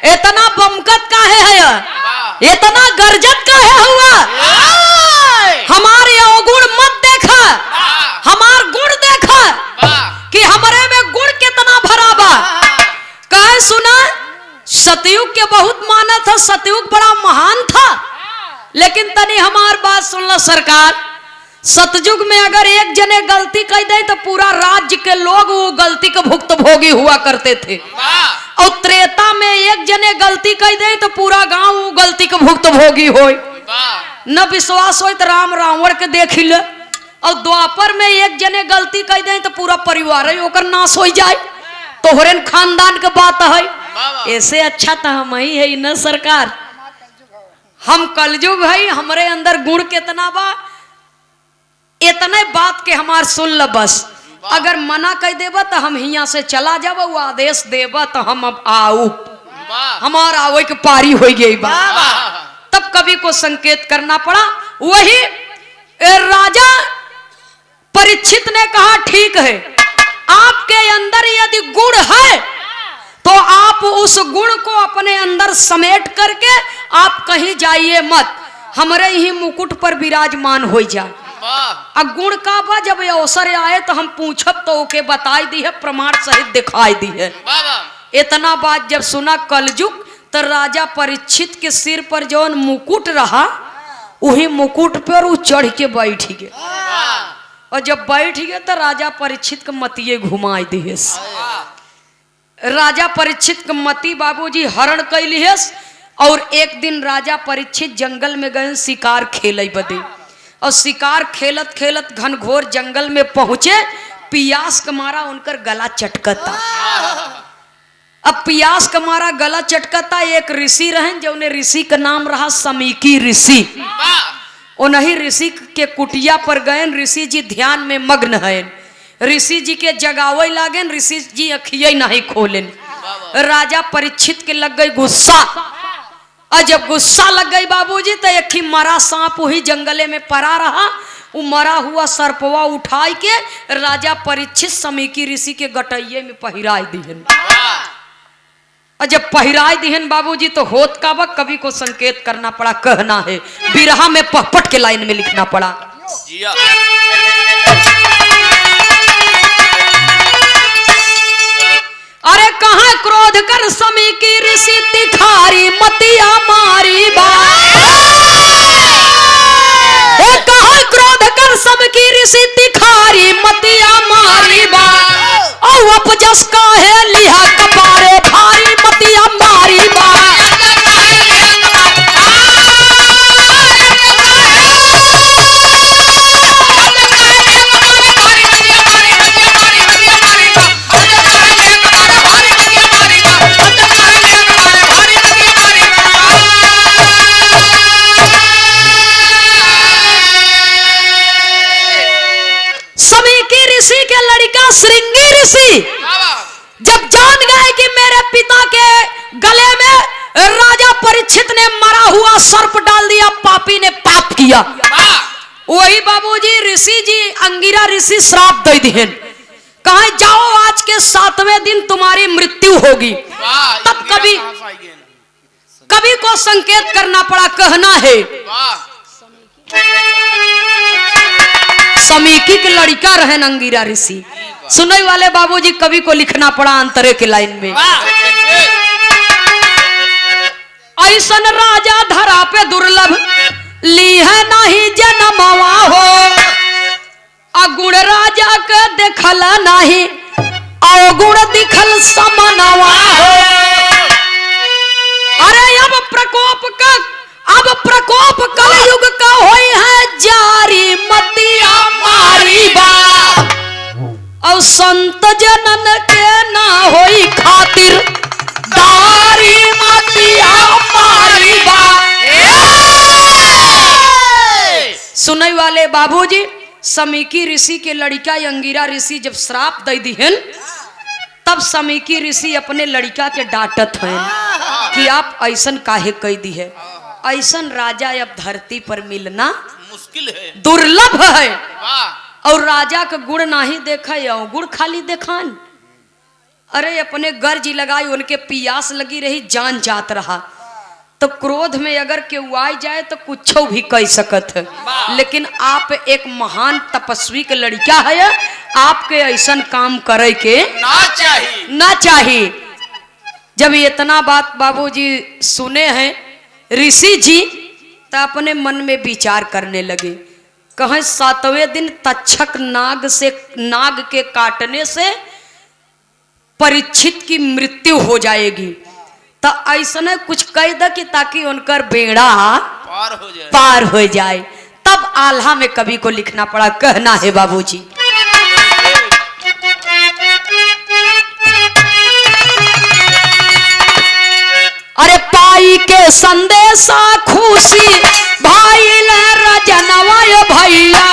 इतना बमकत काहे है, इतना गरजत काहे हुआ? हमारे अवगुण मत देखा, हमार गुण देखा कि हमारे में गुण कितना भरा बा। कहे सुना सतयुग के बहुत माना था, सतयुग बड़ा महान था, लेकिन तनी हमार बात सुन लो सरकार। सतयुग में अगर एक जने गलती कर दे तो पूरा राज्य के लोग वो गलती के भुक्तभोगी हुआ करते थे, और त्रेता में एक जने गलती कर दे तो पूरा गांव वो गलती के भुक्तभोगी हो। न विश्वास हो तो राम रावण के देख ले, और द्वापर में एक जने गलती कर दे तो पूरा परिवार ही होकर नाश हो जाए। तोहरे खानदान के बात है, ऐसे अच्छा तो हम ही है न सरकार। हम कलयुग है, हमारे अंदर गुण कितना बा इतने बात के हमार सुन ल बस। अगर मना कर देबा तो हम यहाँ से चला जाब, वो आदेश देबा तो हम अब आऊ, हमारा आवे के पारी हो गई बा। तब कवि को संकेत करना पड़ा। वही राजा परीक्षित ने कहा ठीक है, आपके अंदर यदि गुण है तो आप उस गुण को अपने अंदर समेट करके आप कहीं जाइए मत, हमारे ही मुकुट पर विराजमान हो जा। अब गुण का बा जब अवसर आए तो हम पूछब तो ओके बताई दी है, प्रमाण सहित दिखाई दी है। इतना बात जब सुना कलयुग तो राजा परीक्षित के सिर पर जौन मुकुट रहा वही मुकुट पर वो चढ़ के बैठ गए। और जब बैठ गए तो राजा परीक्षित के मतिये घुमाई दिहेस। राजा परीक्षित के मती बाबूजी हरण कैलिहेस। और एक दिन राजा परीक्षित जंगल में गए शिकार खेले बदे। और शिकार खेलत खेलत घनघोर जंगल में पहुंचे। पियास के मारा उनकर गला चटकता। अब पियास के मारा गला चटकता। एक ऋषि रहें जो उन्हें ऋषि का नाम रहा समीकी ऋषि। उन्हीं ऋषि के कुटिया पर गए। ऋषि जी ध्यान में मग्न हैं। ऋषि जी के जगावे लागेन। ऋषि जी अखिये नहीं खोलेन। राजा परीक्षित के लग गई गुस्सा। और जब गुस्सा लग गई बाबूजी तो एक ही मरा सांप वही जंगले में पड़ा रहा। वो मरा हुआ सर्पवा उठाई के राजा परीक्षित समीकी ऋषि के गटैये में पहिराई दिहन। और जब पहिराई दिहन बाबूजी तो होत का वक्त कवि को संकेत करना पड़ा। कहना है बिरहा में पहपट के लाइन में लिखना पड़ा। अरे कहाँ क्रोध कर समीकी ऋषि तिखारी मतिया मारी बा। कहाँ क्रोध कर समीकी ऋषि तिखारी मतिया मारी बा। औ अपजस का है लिहा कपारे भारी मतिया मारी बा। श्रृंगी ऋषि जब जान गए कि मेरे पिता के गले में राजा परीक्षित ने मरा हुआ सर्प डाल दिया, पापी ने पाप किया, वही बाबूजी ऋषि जी अंगिरा ऋषि श्राप दे दिए। कहे जाओ आज के 7वें दिन तुम्हारी मृत्यु होगी। तब कवि को संकेत करना पड़ा। कहना है समीकी के लड़का रहे अंगिरा ऋषि। सुनने वाले बाबूजी कवि को लिखना पड़ा अंतरे के लाइन में। ऐसन राजा धरा पे दुर्लभ ली है नहीं जनमवा हो। अगुण राजा के देखल नहीं अवगुण दिखल समनवा हो। अरे अब प्रकोप कलयुग का होई है जारी मतिया मारी बा। और संत जनन के ना होई खातिर दारी मतिया मारी बा। सुनने वाले बाबूजी समीकी ऋषि के लड़का अंगिरा ऋषि जब श्राप दे दिहन तब समीकी ऋषि अपने लड़का के डांटत हैं कि आप ऐसन काहे कह दी है। ऐसन राजा अब धरती पर मिलना मुश्किल है, दुर्लभ है। और राजा का गुण नहीं देखा गुण खाली देखान। अरे अपने गर्ज लगाई उनके पियास लगी रही, जान जात रहा। तो क्रोध में अगर केहू आ जाए तो कुछ भी कह सकत है, लेकिन आप एक महान तपस्वी के लड़का है, आपके ऐसा काम करे के ना चाहिए। जब इतना बात बाबूजी सुने हैं ऋषि जी तो अपने मन में विचार करने लगे। कहें 7वें दिन तक्षक नाग के काटने से परीक्षित की मृत्यु हो जाएगी। तो ऐसा कुछ कह दे कि ताकि उनकर बेड़ा पार हो जाए। तब आल्हा में कवि को लिखना पड़ा। कहना है बाबूजी अरे पाई के संदेशा खुशी भाई रजनवाय भैया।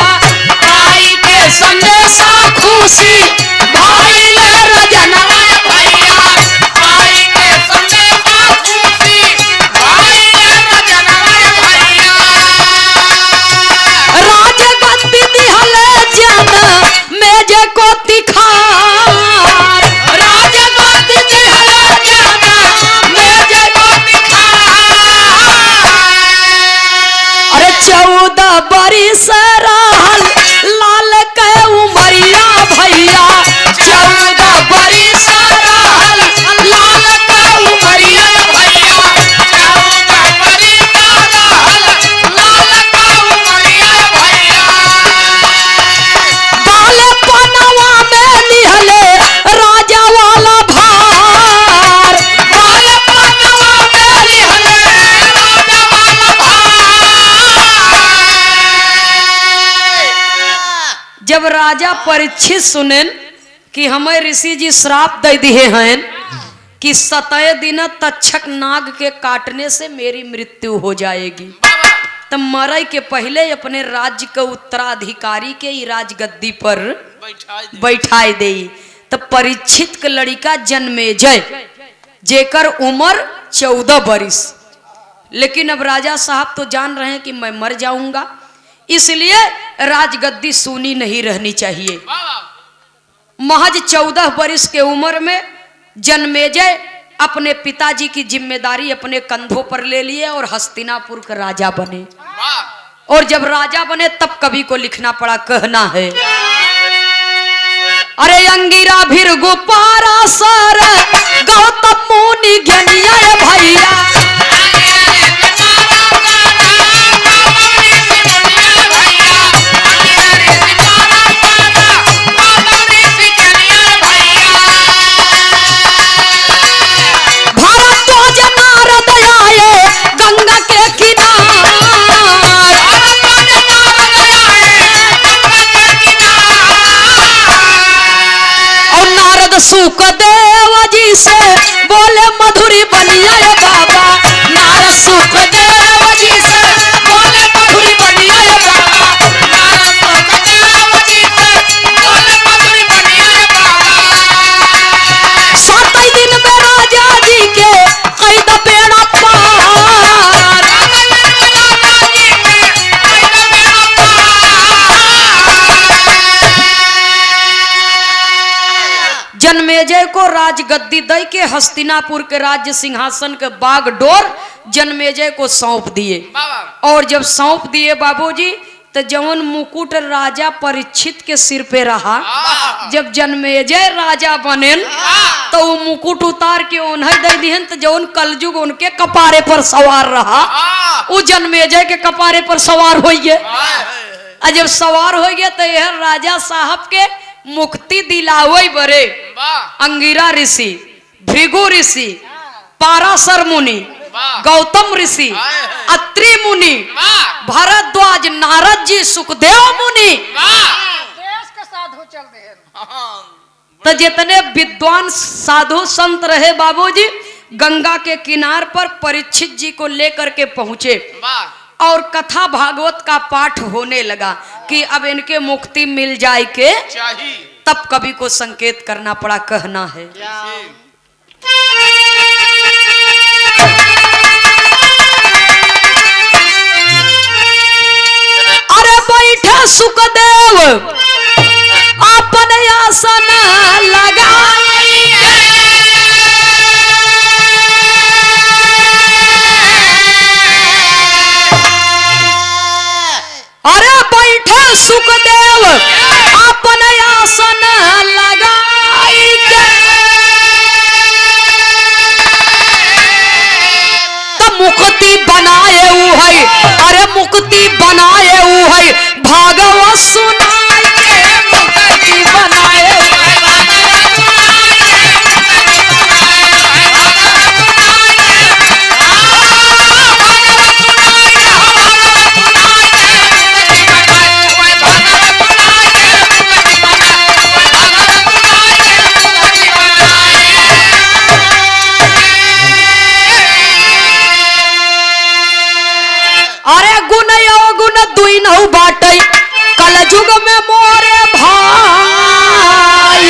पाई के संदेशा खुशी भाई रजनवाय भैया। पाई के संदेशा खुशी भाई रजनवाय भैया। राजगद्दी दिहले जन मेजे को तिखार। राजगद्दी दिहले जन मेजे को तिखार। जब राजा परीक्षित सुनेन कि हमें ऋषि जी श्राप दे दिए हैं कि 7 दिन तक्षक नाग के काटने से मेरी मृत्यु हो जाएगी, तब मरई के पहले अपने राज्य के उत्तराधिकारी के ही राजगद्दी पर बैठाए दे। तब परीक्षित के लड़का जन्मेजय जेकर उम्र 14 बरिस, लेकिन अब राजा साहब तो जान रहे हैं कि मैं मर जाऊंगा, इसलिए राजगद्दी सूनी नहीं रहनी चाहिए। महज 14 बरिस के उम्र में जन्मेजय अपने पिताजी की जिम्मेदारी अपने कंधों पर ले लिए और हस्तिनापुर का राजा बने। और जब राजा बने तब कवि को लिखना पड़ा, कहना है अरे अंगिरा भृगु पाराशर गौतम मुनि ज्ञानिया भैया, गंगा के किनार और नारद सुखदेव जी से बोले मधुरी बनिया बाबा, नारद सुखदेव जी से बोले मधुरी बनिया बाबा, नारद सुखदेव जी से बोले मधुरी बनिया बाबा। 7 दिन में राजा जी के कैद बेड़ा पार, जन्मेजय को राजगद्दी दई के हस्तिनापुर के राज्य सिंहासन के बागडोर जन्मेजय को सौंप दिए। और जब सौंप दिए बाबूजी, तो जवन मुकुट राजा परीक्षित के सिर पे रहा, जब जन्मेजय राजा बने तो वो मुकुट उतार के उन्हें दे दिहन, तो जवन कलयुग उनके कपारे पर सवार रहा, वो जन्मेजय के कपारे पर सवार हो गए। और जब सवार हो गए तो यह राजा साहब के मुक्ति दिलावे बरे अंगिरा ऋषि, भृगु ऋषि, पाराशर मुनि, गौतम ऋषि, अत्रि मुनि, भरद्वाज, नारद जी, सुखदेव मुनि, देश का साधु चल रहे हैं। तो जितने विद्वान साधु संत रहे बाबूजी, गंगा के किनार पर परीक्षित जी को लेकर के पहुंचे और कथा भागवत का पाठ होने लगा कि अब इनके मुक्ति मिल जाए के तब कवि को संकेत करना पड़ा, कहना है अरे बैठे सुखदेव अपन आसन लगाई, अरे बैठे सुखदेव अपन आसन लगाई के, तो मुक्ति बनाए ऊ है, अरे मुक्ति बनाए ऊ है, भागवत सुनाए के मुक्ति बनाए। अरे गुण अवगुण दुई नौ बाटई कल युग में मोरे भाई,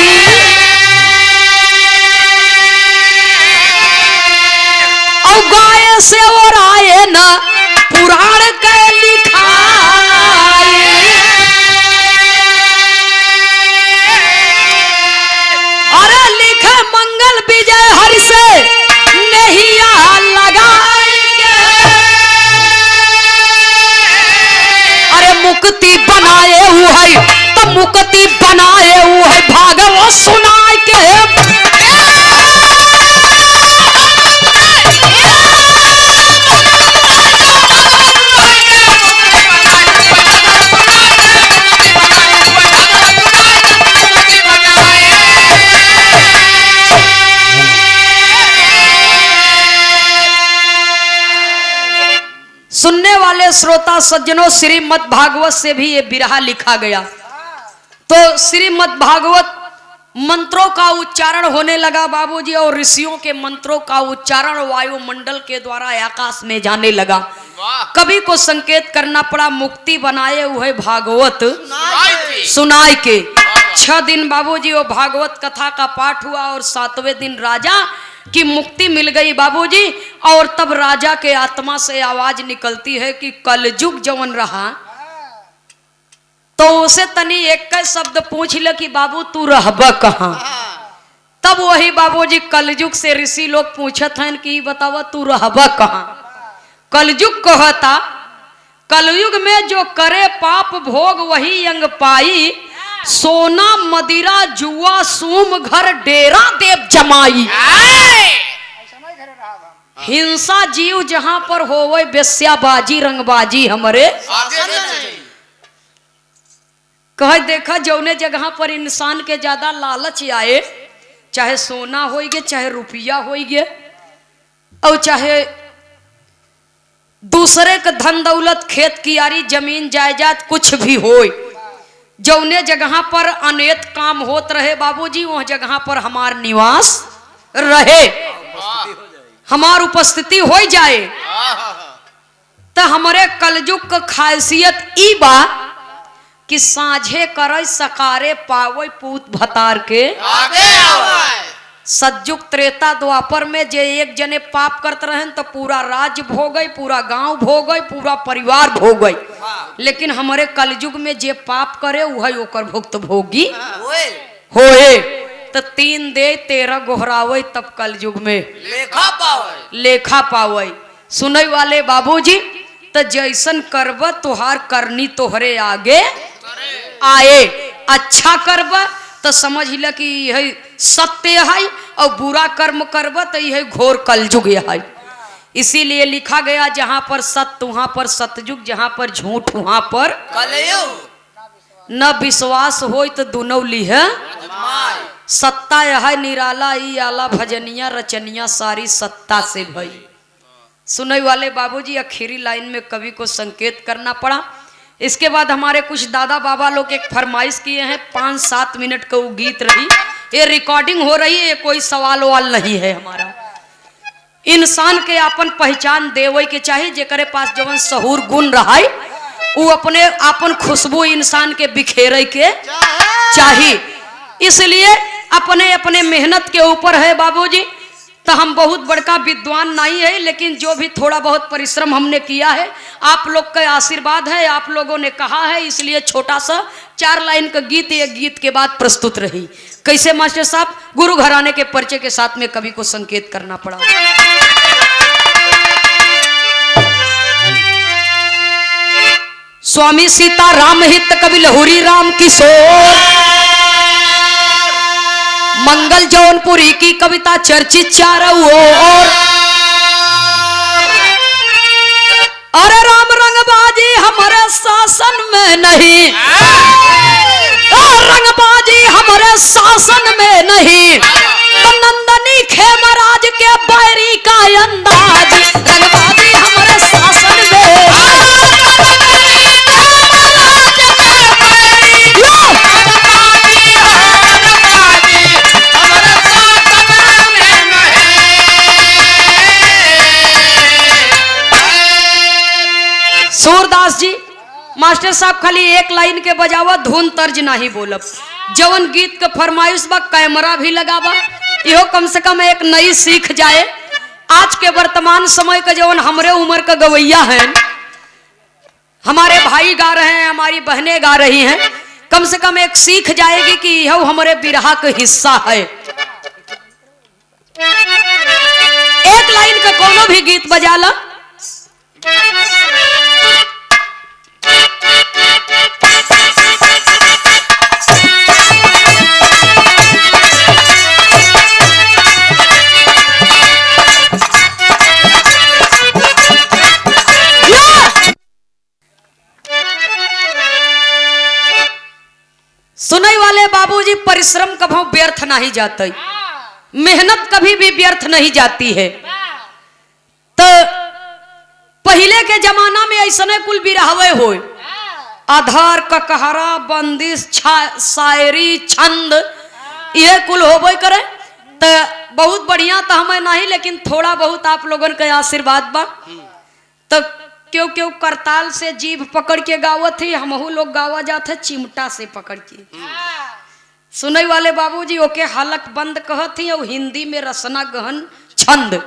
और गाय से और आए न पुराण के लिखाई, अरे लिखे मंगल विजय हरि से नहिया लगाएंगे, अरे मुक्ति बनाए हुए है तो मुक्ति बनाए हुए है, भागवत सुनाए के सुनने वाले श्रोता सज्जनों, श्रीमद् भागवत से भी ये बिरहा लिखा गया। तो श्रीमद् भागवत मंत्रों का उच्चारण होने लगा बाबूजी, और ऋषियों के मंत्रों का उच्चारण वायुमंडल के द्वारा आकाश में जाने लगा। कवि को संकेत करना पड़ा, मुक्ति बनाए हुए भागवत सुनाए के। 6 दिन बाबूजी वो भागवत कथा का पाठ हुआ, और 7वें दिन राजा की मुक्ति मिल गई बाबूजी। और तब राजा के आत्मा से आवाज निकलती है कि कलयुग जवन रहा, तो उसे तनी एक शब्द पूछ ले कि बाबू तू रहबा कहाँ। तब वही बाबूजी कलयुग से ऋषि लोग पूछत हैं कि बतावा तू रहबा कहाँ। कलयुग कहता, कलयुग में जो करे पाप भोग वही अंग पाई, सोना मदिरा जुआ सूम घर डेरा देव जमाई। ऐसा नहीं घरे रहा हम। हिंसा जीव जहां पर होवे, बेस्याबाजी रंगबाजी हमरे कह। देखा जौने जगह पर इंसान के ज्यादा लालच आए, चाहे सोना हो गए, चाहे रुपया हो गए, और चाहे दूसरे का धन दौलत खेत कियारी जमीन जायदाद कुछ भी हो, जौने जगह पर अनेक काम होत रहे बाबूजी, वह जगह पर हमार निवास रहे, हमार उपस्थिति हो जाए। तो हमारे कलयुग का खासियत ई बा कि साझे करे सकारे पावे पूत भतार के सतयुग त्रेता द्वापर में जे एक जने पाप करते रहे तो पूरा राज्य भोगई, पूरा गांव भोगई, पूरा परिवार भोगई। लेकिन हमारे कलयुग में जे पाप करे वही ओकर भुक्त भोगी होए। तो 3 दे 13 गोहरावे, तब कलयुग में लेखा पावे। सुनई वाले बाबूजी, तो जैसन करब तुहार करनी तोहरे आगे आए। अच्छा करब तो समझ ल कि यह सत्य है, और बुरा कर्म करब तो यह घोर कलयुग है। इसीलिए लिखा गया, जहां पर सत्य वहां पर सतयुग, जहां पर झूठ वहां पर कलयुग। न विश्वास हो तो दुनौ लिह सत्ता यह निराला ई आला भजनिया रचनिया सारी सत्ता से भई। सुनने वाले बाबूजी, आखिरी लाइन में कवि को संकेत करना पड़ा। इसके बाद हमारे कुछ दादा बाबा लोग एक फरमाइश किए हैं, 5-7 मिनट का वो गीत रही, ये रिकॉर्डिंग हो रही है, ये कोई सवाल वाल नहीं है। हमारा इंसान के अपन पहचान देवे के चाहिए, जेकरे पास जवन सहूर गुण रहा वो अपने अपन खुशबू इंसान के बिखेरे के चाहिए। इसलिए अपने अपने मेहनत के ऊपर है बाबूजी। तो हम बहुत बड़का विद्वान नहीं है, लेकिन जो भी थोड़ा बहुत परिश्रम हमने किया है, आप लोग का आशीर्वाद है, आप लोगों ने कहा है, इसलिए छोटा सा 4 लाइन का गीत एक गीत के बाद प्रस्तुत रही। कैसे मास्टर साहब, गुरु घराने के परिचय के साथ में कवि को संकेत करना पड़ा। स्वामी सीता राम हित कवि लहुरी राम किशोर, मंगल जौनपुरी की कविता चर्चित चारों ओर। अरे राम रंगबाजी हमारे शासन में नहीं, रंगबाजी हमारे शासन में नहीं, तो नंदनी खेमराज के बैरी का अंदाज, रंगबाजी हमारे शासन में। सूरदास जी मास्टर साहब खाली एक लाइन के बजावा, धुन तर्ज नहीं बोलब। जवन गीत के फरमाइश बा कैमरा भी लगावा, इहो कम से कम एक नई सीख जाए। आज के वर्तमान समय का जवन हमरे उम्र का गवैया हैं, हमारे भाई गा रहे हैं, हमारी बहनें गा रही हैं, कम से कम एक सीख जाएगी कि यह हमारे बिरहा का हिस्सा है। एक लाइन का कोनो भी गीत बजा ला। सुनई वाले बाबूजी, परिश्रम कभी व्यर्थ नहीं जाता, मेहनत कभी भी व्यर्थ नहीं जाती है। तो पहले के जमाना में ऐसने कुल बिरहवे हो, आधार, ककहरा, बंदिश, शायरी, छंद, ये कुल होबे करे। तो बहुत बढ़िया तो हमें नहीं, लेकिन थोड़ा बहुत आप लोगन का आशीर्वाद बा। तो क्यों क्यों करताल से जीभ पकड़ के गावत थी, हमहू लोग गावा जाते चिमटा से पकड़ के। सुनने वाले बाबूजी ओके हलक बंद कहत थी, और हिंदी में रसना गहन छंद,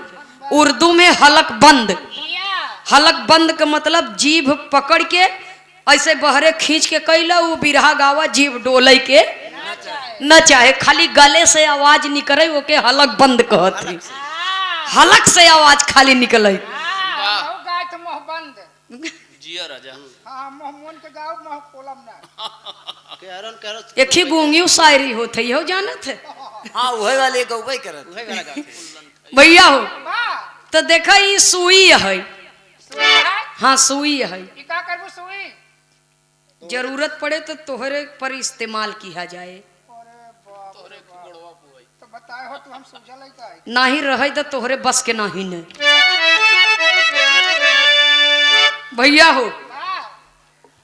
उर्दू में हलक बंद। हलक बंद का मतलब जीभ पकड़ के ऐसे बहरे खींच के कैला, वो बिरहा गावा जीभ डोले के न चाहे, खाली गले से आवाज निकले ओके हलक बंद कहत थी। हलक से आवाज खाली निकले। गाय तो मोह बंद जिया राजा। हाँ मोह मोन के गाँव मोह कोलम ना केरन केरन एक ही गूंगी शायरी होते हो जानत है। हाँ वही वाले गौबई करत उहे वाला गाते। भैया हो वाह तो देखा ये सुई है। सुई है हाँ सुई है, ई का करबू सुई जरूरत पड़े तो तोहरे पर इस्तेमाल किया जाए। अरे बाप तोरे की गोड़वा पुआई। तो बताए हो तू हम सूझल है का नाही रहे तो तोहरे बस के नाही ने। भैया हो वाह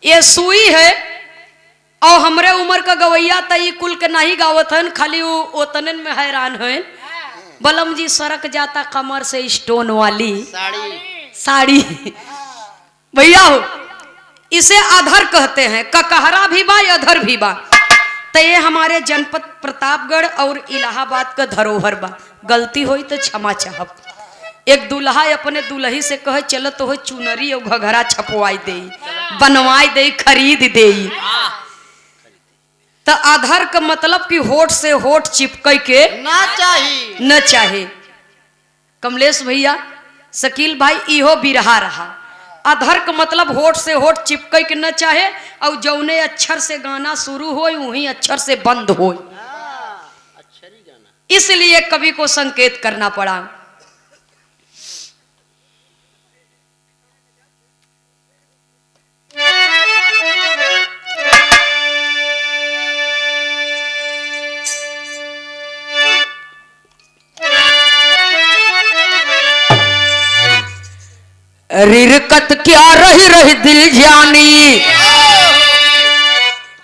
ये सुई है, और हमरे उम्र का गवैया त ई कुल के नहीं गावत हन, खाली वो ओतनन में हैरान है। बलम जी सरक जाता कमर से स्टोन वाली साड़ी साड़ी। भैया हो इसे अधर कहते हैं, ककहरा भी बा अधर भी बा। तो ये हमारे जनपद प्रतापगढ़ और इलाहाबाद का धरोहर बा। गलती हुई तो क्षमा चाहब। एक दुल्हा अपने दुल्ही से कहे चलो तो चुनरी और घघरा छपवाई दे, बनवाई दे, खरीद दे। तो अधर का मतलब कि होठ से होठ चिपक के ना चाहिए। न चाहे। कमलेश भैया, शकील भाई, इहो बिरहा रहा। अधर का मतलब होठ से होठ चिपक के न चाहे, और जौने अक्षर से गाना शुरू हो वही अक्षर से बंद हो, अक्षरी गाना। इसलिए कवि को संकेत करना पड़ा। रिरकत क्या रही रही दिल जानी,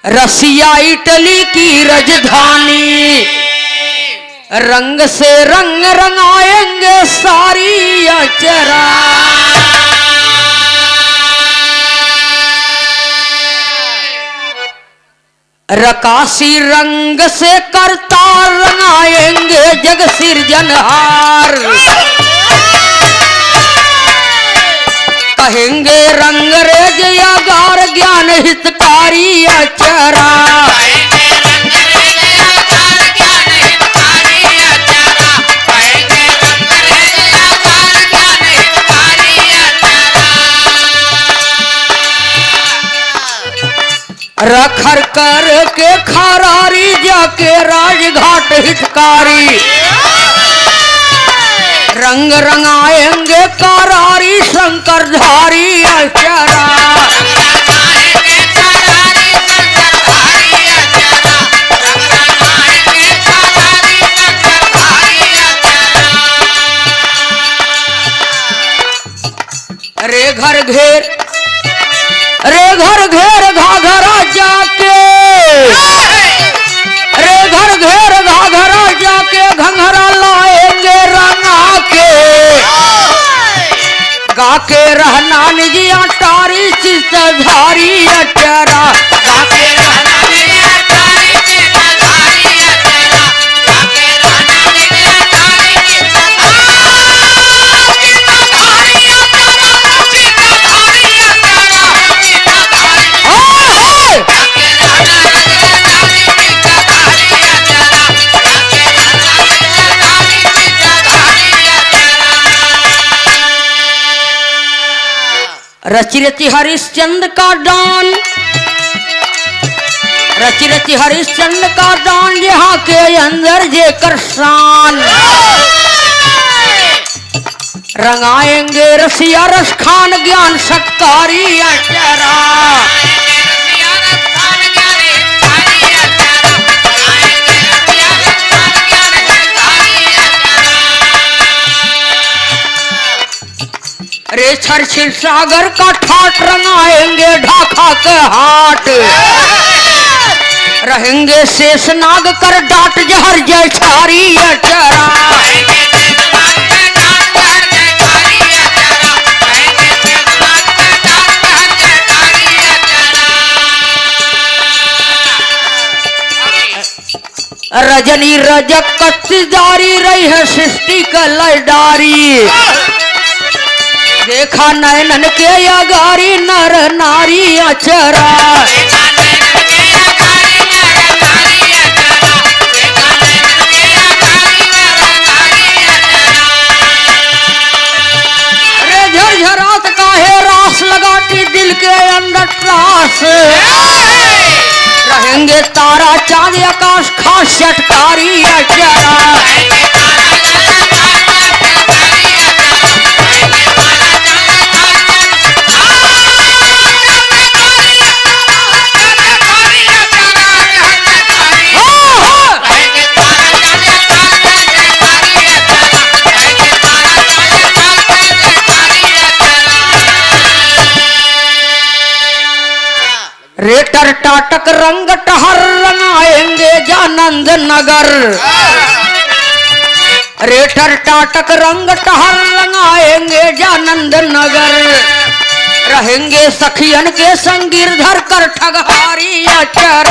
रसिया इटली की राजधानी। रंग से रंग रंगाएंगे सारी अचरा। रकासी रंग से करतार रंगाएंगे जग सिरजनहार। कहेंगे रंगरेज या गार ज्ञान हितकारी अचरा। रखर कर के खरारी जाके राजघाट हितकारी। रंग रंगाएंगे करारी शंकरधारी अचरा। रे घर घेर घाघरा जाके, रे घर घेर घाघरा जाके घंघरा लाएंगे रंगा के। गा के रहना निजिया टारी चितधारी अचरा। गा के रहना निजिया टारी चितधारी अचरा। गा के रहना निजिया टारी चितधारी रचि रचि हरिश्चंद्र का दान, रचि रचि हरिश्चंद्र का दान, यहाँ के अंदर जेकर शान। रंगाएंगे रसिया रस खान ज्ञान सत्कारी अचरा। रे छरछिल सागर का ठाट रंगाएंगे ढाका के हाट। रहेंगे शेषनाग कर डांट जहर जैठारी अचरा। रजनी रजक कत्तिदारी रही है सृष्टि का लयदारी। देखा नैनन के अगारी नर नारी अचरा। रे झरझरात काहे रास लगाती दिल के अंदर त्रास। रहेंगे तारा चांद आकाश खास चटकारी अचरा। रेटर टाटक रंग टहर रंगाएंगे जानंद नगर। रेटर टाटक रंग टहर रंगाएंगे जानंद नगर। रहेंगे सखियन के संग गिरधर कर ठगहारी अचरा।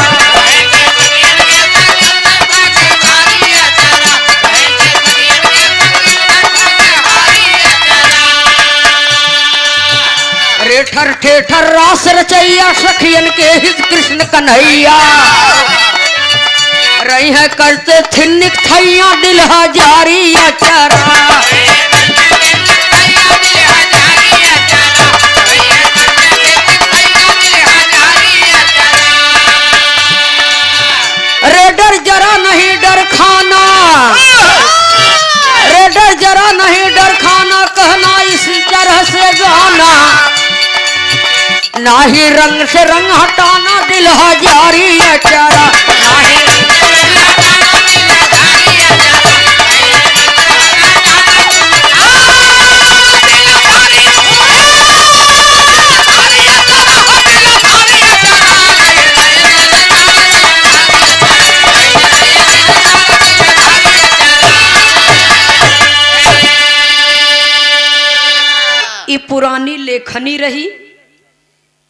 रेठर ठेठर रास रचैया सखियन के हित कृष्ण कन्हैया। रही है करते थिन्निक थैया दिल हजारी अचरा। रे डर जरा नहीं डर खाना। रे डर जरा नहीं डर खाना कहना इस तरह से गाना। नाही रंग से रंग हटाना दिल हजारी अचरा। ये पुरानी लेखनी रही।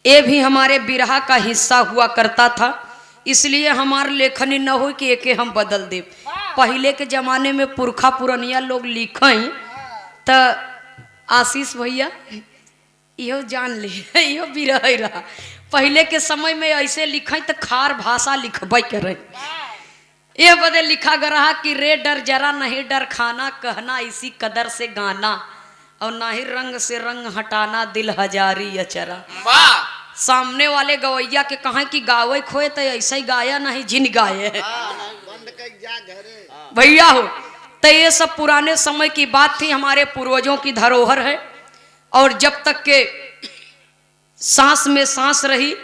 ये भी हमारे बिरहा का हिस्सा हुआ करता था। इसलिए हमार लेखनी न हो कि एके हम बदल दे। पहले के जमाने में पुरखा पुरनिया लोग लिखें तो आशीष भैया इहो जान ले इहो बिरहा रहा। पहले के समय में ऐसे लिखें तो खार भाषा लिखबे करे। ये बदे लिखा गया कि रे डर जरा नहीं डर खाना कहना इसी कदर से गाना। और ना ही रंग से रंग हटाना दिल हजारी अचरा। सामने वाले गवैया के कहा कि गावे खोए तो ऐसा ही गाया नहीं जिन गाये भैया हो। तो ये सब पुराने समय की बात थी, हमारे पूर्वजों की धरोहर है। और जब तक के सांस में सांस रही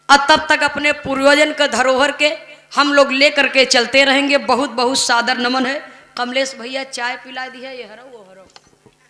तब तक अपने पूर्वजन के धरोहर के हम लोग ले करके चलते रहेंगे। बहुत बहुत सादर नमन है। कमलेश भैया चाय पिला दी है ये हरा वो है।